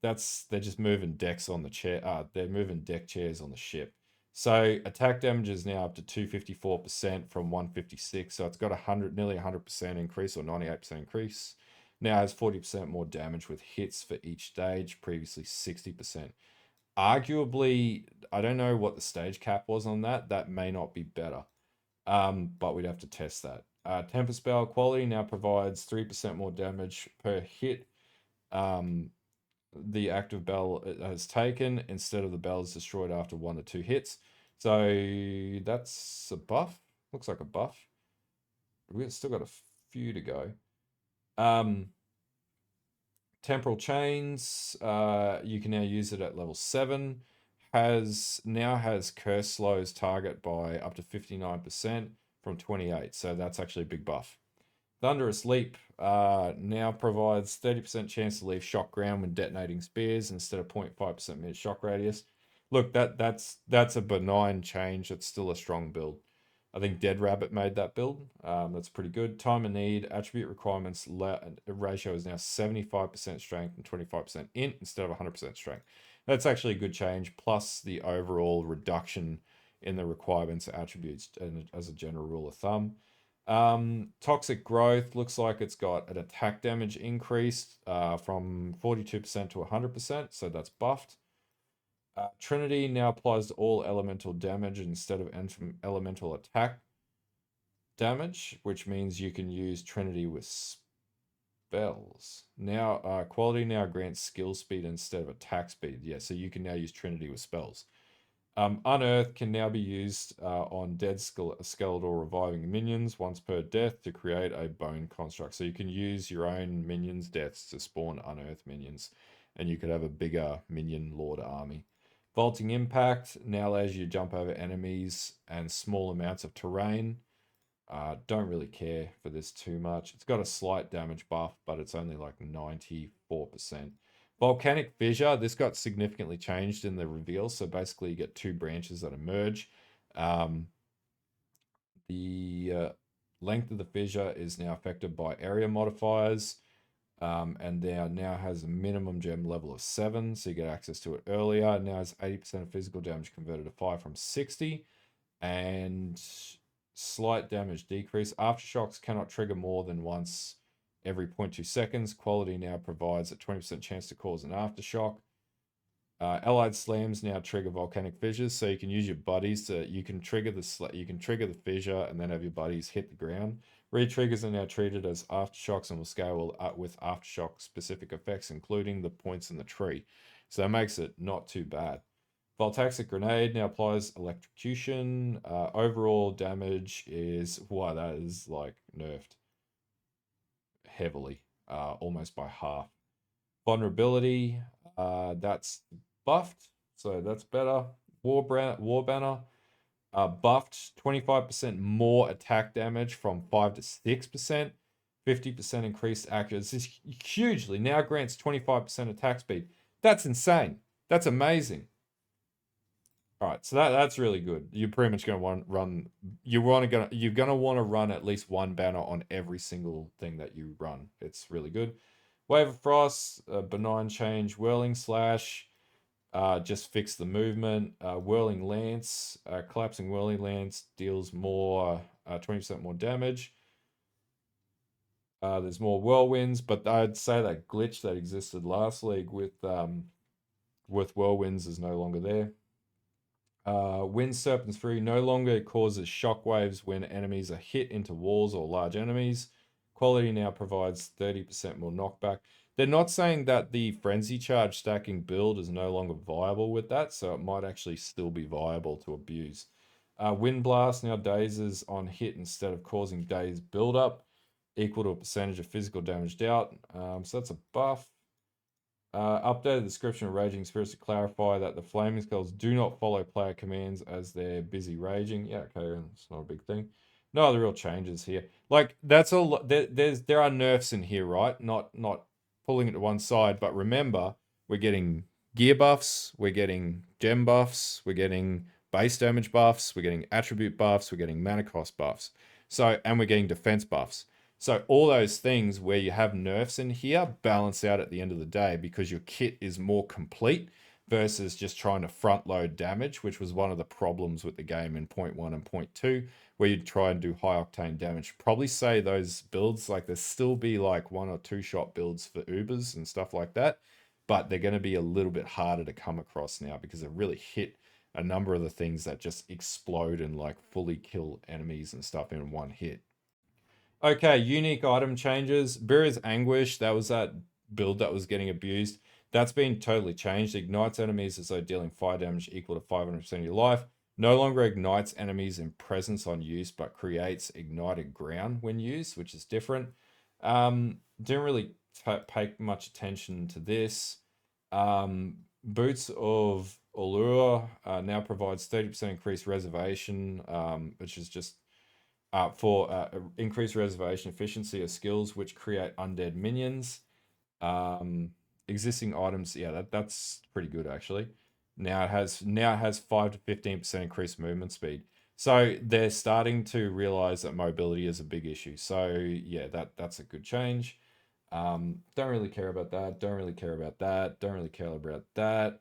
[SPEAKER 2] that's they're just moving decks on the chair. They're moving deck chairs on the ship. So attack damage is now up to 254% from 156. So it's got nearly 100% increase or 98% increase. Now has 40% more damage with hits for each stage, previously 60%. Arguably, I don't know what the stage cap was on that. That may not be better. But we'd have to test that. Temper Spell quality now provides 3% more damage per hit the active bell has taken instead of the bell is destroyed after 1 to 2 hits. So that's a buff. Looks like a buff. We've still got a few to go. Temporal Chains, you can now use it at level 7. Now has Curse slows target by up to 59% from 28. So that's actually a big buff. Thunderous Leap now provides 30% chance to leave shock ground when detonating spears instead of 0.5% mid shock radius. Look, that's a benign change. It's still a strong build. I think Dead Rabbit made that build. That's pretty good. Time of need, attribute requirements ratio is now 75% strength and 25% int instead of 100% strength. That's actually a good change, plus the overall reduction in the requirements attributes as a general rule of thumb. Toxic Growth looks like it's got an attack damage increased from 42% to 100%, so that's buffed. Trinity now applies to all elemental damage instead of elemental attack damage, which means you can use Trinity with spells. Now, quality now grants skill speed instead of attack speed. Yeah, so you can now use Trinity with spells. Unearth can now be used on dead skeletal reviving minions once per death to create a bone construct. So you can use your own minions' deaths to spawn unearthed minions, and you could have a bigger minion lord army. Vaulting Impact now allows you to jump over enemies and small amounts of terrain. Don't really care for this too much. It's got a slight damage buff, but it's only like 94%. Volcanic Fissure, this got significantly changed in the reveal. So basically you get 2 branches that emerge. The length of the fissure is now affected by area modifiers. And now has a minimum gem level of 7, so you get access to it earlier. Now has 80% of physical damage converted to 5 from 60. And slight damage decrease. Aftershocks cannot trigger more than once every 0.2 seconds. Quality now provides a 20% chance to cause an aftershock. Allied slams now trigger volcanic fissures, so you can use your buddies to you can trigger the fissure and then have your buddies hit the ground. Re-triggers are now treated as aftershocks and will scale with aftershock specific effects, including the points in the tree. So that makes it not too bad. Voltaic Grenade now applies electrocution. Overall damage is, wow, that is like nerfed heavily, almost by half. Vulnerability, that's buffed, so that's better. War Banner, buffed 25% more attack damage from 5 to 6%, 50% increased accuracy. This is hugely now grants 25% attack speed. That's insane. That's amazing. All right, so that's really good. You're pretty much going to want run. You're going to want to run at least one banner on every single thing that you run. It's really good. Wave of Frost, benign change, whirling slash, just fix the movement. Whirling lance, collapsing whirling lance deals more 20% more damage. There's more whirlwinds, but I'd say that glitch that existed last league with whirlwinds is no longer there. Wind Serpent's Fury no longer causes shockwaves when enemies are hit into walls or large enemies. Quality now provides 30% more knockback. They're not saying that the Frenzy Charge stacking build is no longer viable with that, so it might actually still be viable to abuse. Wind Blast now dazes on hit instead of causing daze buildup, equal to a percentage of physical damage dealt. So that's a buff. Updated description of Raging Spirits to clarify that the Flaming Skulls do not follow player commands as they're busy raging. Yeah, okay, it's not a big thing. No other real changes here. Like that's all. There are nerfs in here, right? Not pulling it to one side, but remember we're getting gear buffs, we're getting gem buffs, we're getting base damage buffs, we're getting attribute buffs, we're getting mana cost buffs. So and we're getting defense buffs. So all those things where you have nerfs in here balance out at the end of the day because your kit is more complete versus just trying to front load damage, which was one of the problems with the game in point 1 and point 2, where you'd try and do high octane damage. Probably say those builds, like there's still be like 1 or 2 shot builds for Ubers and stuff like that, but they're going to be a little bit harder to come across now because they've really hit a number of the things that just explode and like fully kill enemies and stuff in one hit. Okay, unique item changes. Beer's Anguish, that was that build that was getting abused. That's been totally changed. Ignites enemies as though dealing fire damage equal to 500% of your life. No longer ignites enemies in presence on use, but creates ignited ground when used, which is different. Didn't really pay much attention to this. Boots of Allure now provides 30% increased reservation, which is just for increased reservation efficiency of skills which create undead minions. Existing items, yeah, that's pretty good actually. Now it has 5 to 15% increased movement speed. So they're starting to realize that mobility is a big issue. So yeah, that's a good change. Don't really care about that. Don't really care about that. Don't really care about that.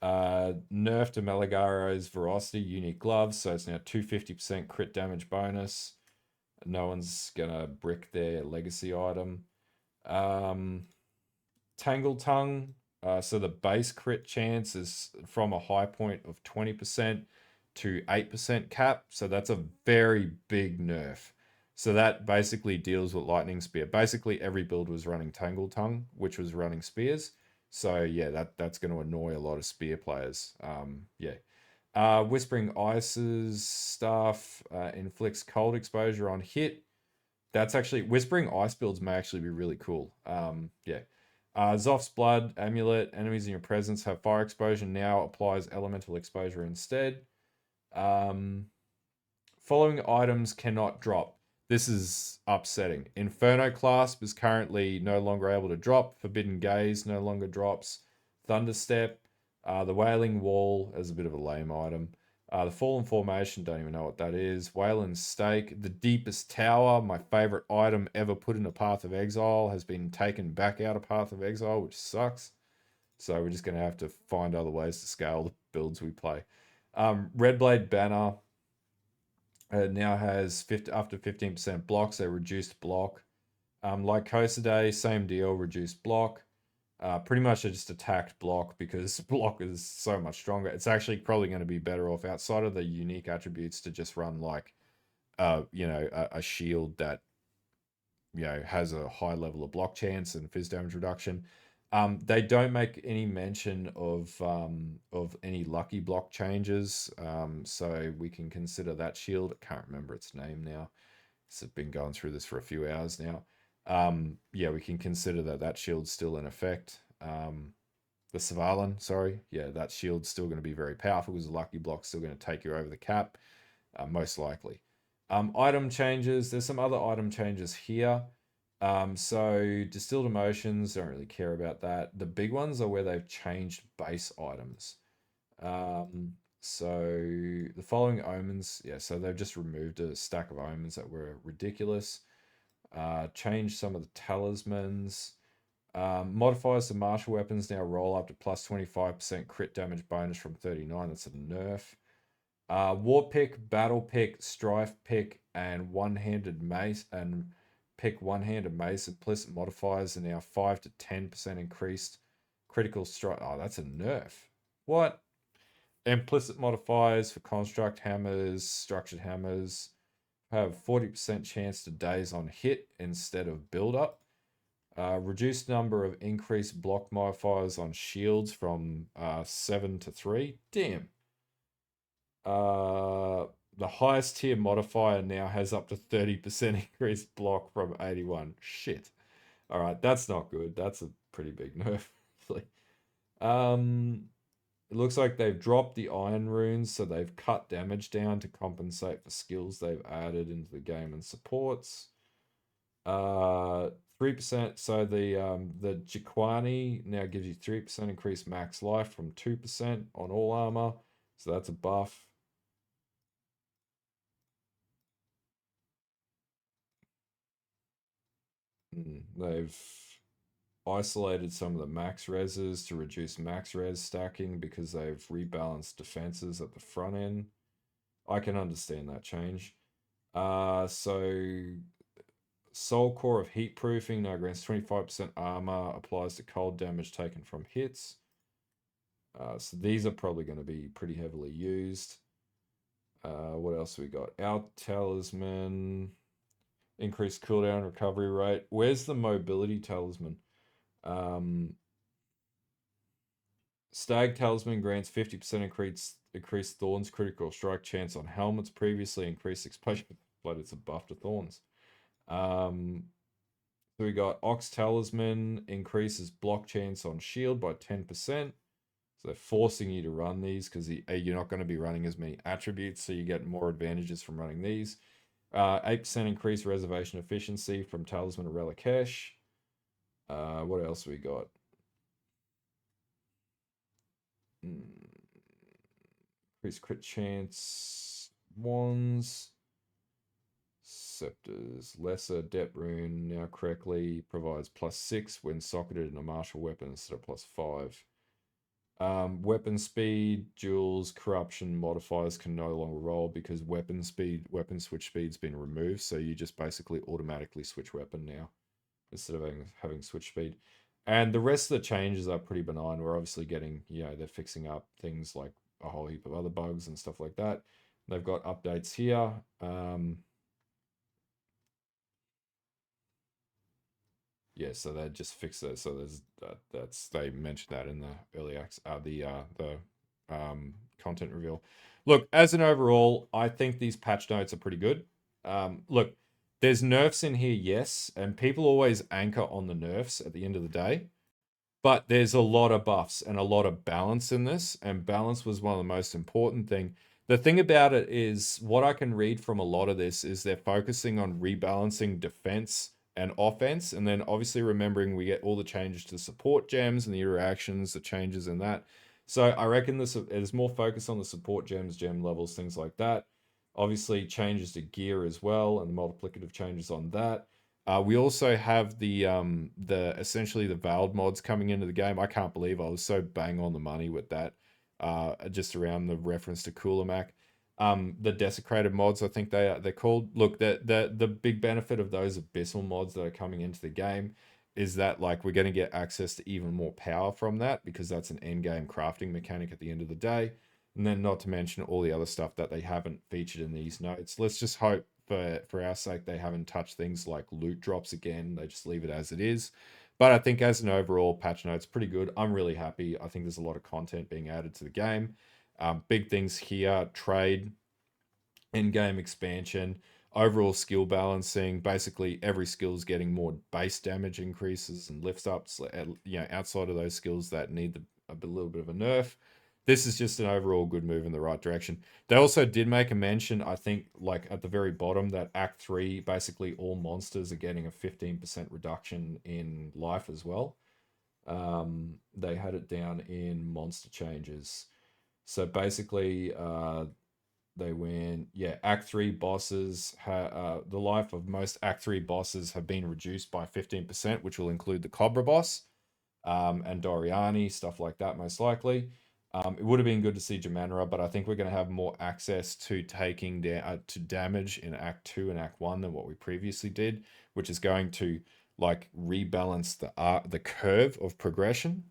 [SPEAKER 2] Nerf to Meligaro's Veracity unique gloves, so it's now 250% crit damage bonus. No one's gonna brick their legacy item. Tangle Tongue. So the base crit chance is from a high point of 20% to 8% cap. So that's a very big nerf. So that basically deals with Lightning Spear. Basically, every build was running Tangle Tongue, which was running spears. So yeah, that's going to annoy a lot of spear players. Yeah. Whispering Ice's stuff inflicts cold exposure on hit. That's actually Whispering Ice builds may actually be really cool. Yeah. Zoph's Blood Amulet. Enemies in your presence have fire exposure. Now applies elemental exposure instead. Following items cannot drop. This is upsetting. Inferno Clasp is currently no longer able to drop. Forbidden Gaze no longer drops. Thunderstep. The Wailing Wall is a bit of a lame item. The Fallen Formation, don't even know what that is. Wayland's Stake. The Deepest Tower, my favorite item ever put in a Path of Exile, has been taken back out of Path of Exile, which sucks. So we're just going to have to find other ways to scale the builds we play. Redblade Banner now has up to 15% block, so reduced block. Like Kosadai, same deal, reduced block. Pretty much I just attacked block because block is so much stronger. It's actually probably going to be better off outside of the unique attributes to just run like, a shield that, has a high level of block chance and fizz damage reduction. They don't make any mention of any lucky block changes, so we can consider that shield. I can't remember its name now. I've been going through this for a few hours now. Yeah, we can consider that shield's still in effect. The Savalan, sorry, yeah, that shield's still going to be very powerful because the lucky block's still going to take you over the cap, most likely. Item changes. There's some other item changes here. So distilled emotions, don't really care about that. The big ones are where they've changed base items. So the following omens, yeah, so they've just removed a stack of omens that were ridiculous. Changed some of the talismans. Modifiers to martial weapons now roll up to plus 25% crit damage bonus from 39. That's a nerf. War pick, battle pick, strife pick, and one-handed mace and pick one-handed mace. Implicit modifiers are now 5 to 10% increased critical strike. Oh, that's a nerf. What? Implicit modifiers for construct hammers, structured hammers have 40% chance to daze on hit instead of build up. Reduced number of increased block modifiers on shields from 7 to 3. Damn. The highest tier modifier now has up to 30% increased block from 81. Shit. All right, that's not good. That's a pretty big nerf. It looks like they've dropped the iron runes, so they've cut damage down to compensate for skills they've added into the game and supports. 3%. So the Jiquani now gives you 3% increased max life from 2% on all armor. So that's a buff. They've isolated some of the max reses to reduce max res stacking because they've rebalanced defenses at the front end. I can understand that change. So Soul Core of Heat Proofing now grants 25% armor, applies to cold damage taken from hits. So these are probably going to be pretty heavily used. What else we got? Our Talisman, increased cooldown recovery rate. Where's the mobility talisman? Stag Talisman grants 50% increased thorns critical strike chance on helmets. Previously increased exposure, but it's a buff to thorns. So we got Ox Talisman increases block chance on shield by 10%. So they're forcing you to run these because you're not going to be running as many attributes, so you get more advantages from running these. 8% increased reservation efficiency from Talisman of Relicash. What else we got? Increased crit chance. Wands. Scepters. Lesser Depth Rune now correctly provides +6 when socketed in a martial weapon instead of +5. Weapon speed, duels, corruption modifiers can no longer roll because weapon switch speed's been removed. So you just basically automatically switch weapon now instead of having switch speed. And the rest of the changes are pretty benign. We're obviously getting, they're fixing up things like a whole heap of other bugs and stuff like that. They've got updates here. Yeah, so they just fixed it. So there's they mentioned that in the early content reveal. Look, as an overall, I think these patch notes are pretty good. Look, there's nerfs in here, yes, and people always anchor on the nerfs at the end of the day. But there's a lot of buffs and a lot of balance in this, and balance was one of the most important thing. The thing about it is, what I can read from a lot of this is they're focusing on rebalancing defense and offense, and then obviously remembering we get all the changes to support gems and the interactions, the changes in that. So I reckon this is more focused on the support gems, gem levels, things like that. Obviously changes to gear as well, and the multiplicative changes on that. We also have the essentially the veiled mods coming into the game. I can't believe I was so bang on the money with that. Just around the reference to Coolamak. The desecrated mods, I think they're called. Look, the big benefit of those abyssal mods that are coming into the game is that like we're going to get access to even more power from that because that's an end game crafting mechanic at the end of the day. And then not to mention all the other stuff that they haven't featured in these notes. Let's just hope for our sake they haven't touched things like loot drops again. They just leave it as it is. But I think as an overall patch note, it's pretty good. I'm really happy. I think there's a lot of content being added to the game. Big things here: trade, in-game expansion, overall skill balancing. Basically, every skill is getting more base damage increases and lifts ups. Outside of those skills that need a little bit of a nerf. This is just an overall good move in the right direction. They also did make a mention, I think, like at the very bottom, that Act 3, basically all monsters are getting a 15% reduction in life as well. They had it down in monster changes. So basically, they win. Yeah, Act 3 bosses, the life of most Act 3 bosses have been reduced by 15%, which will include the Cobra boss and Doriani, stuff like that, most likely. It would have been good to see Jamanra, but I think we're going to have more access to taking to damage in Act 2 and Act 1 than what we previously did, which is going to like rebalance the curve of progression,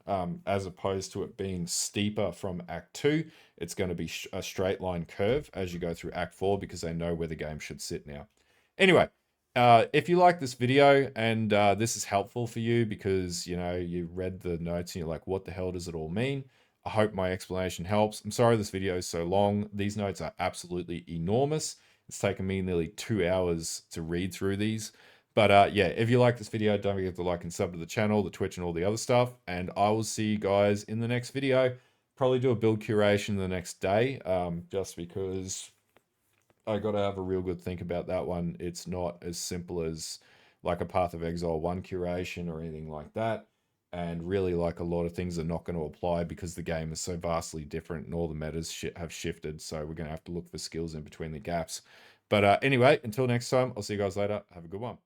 [SPEAKER 2] as opposed to it being steeper from Act 2. It's going to be a straight line curve as you go through Act 4 because they know where the game should sit now. Anyway, if you like this video and this is helpful for you because you read the notes and you're like, what the hell does it all mean? I hope my explanation helps. I'm sorry this video is so long. These notes are absolutely enormous. It's taken me nearly 2 hours to read through these. But yeah, if you like this video, don't forget to like and sub to the channel, the Twitch, and all the other stuff. And I will see you guys in the next video. Probably do a build curation the next day, just because I got to have a real good think about that one. It's not as simple as like a Path of Exile 1 curation or anything like that. And really, like a lot of things are not going to apply because the game is so vastly different and all the metas have shifted. So we're going to have to look for skills in between the gaps. But anyway, until next time, I'll see you guys later. Have a good one.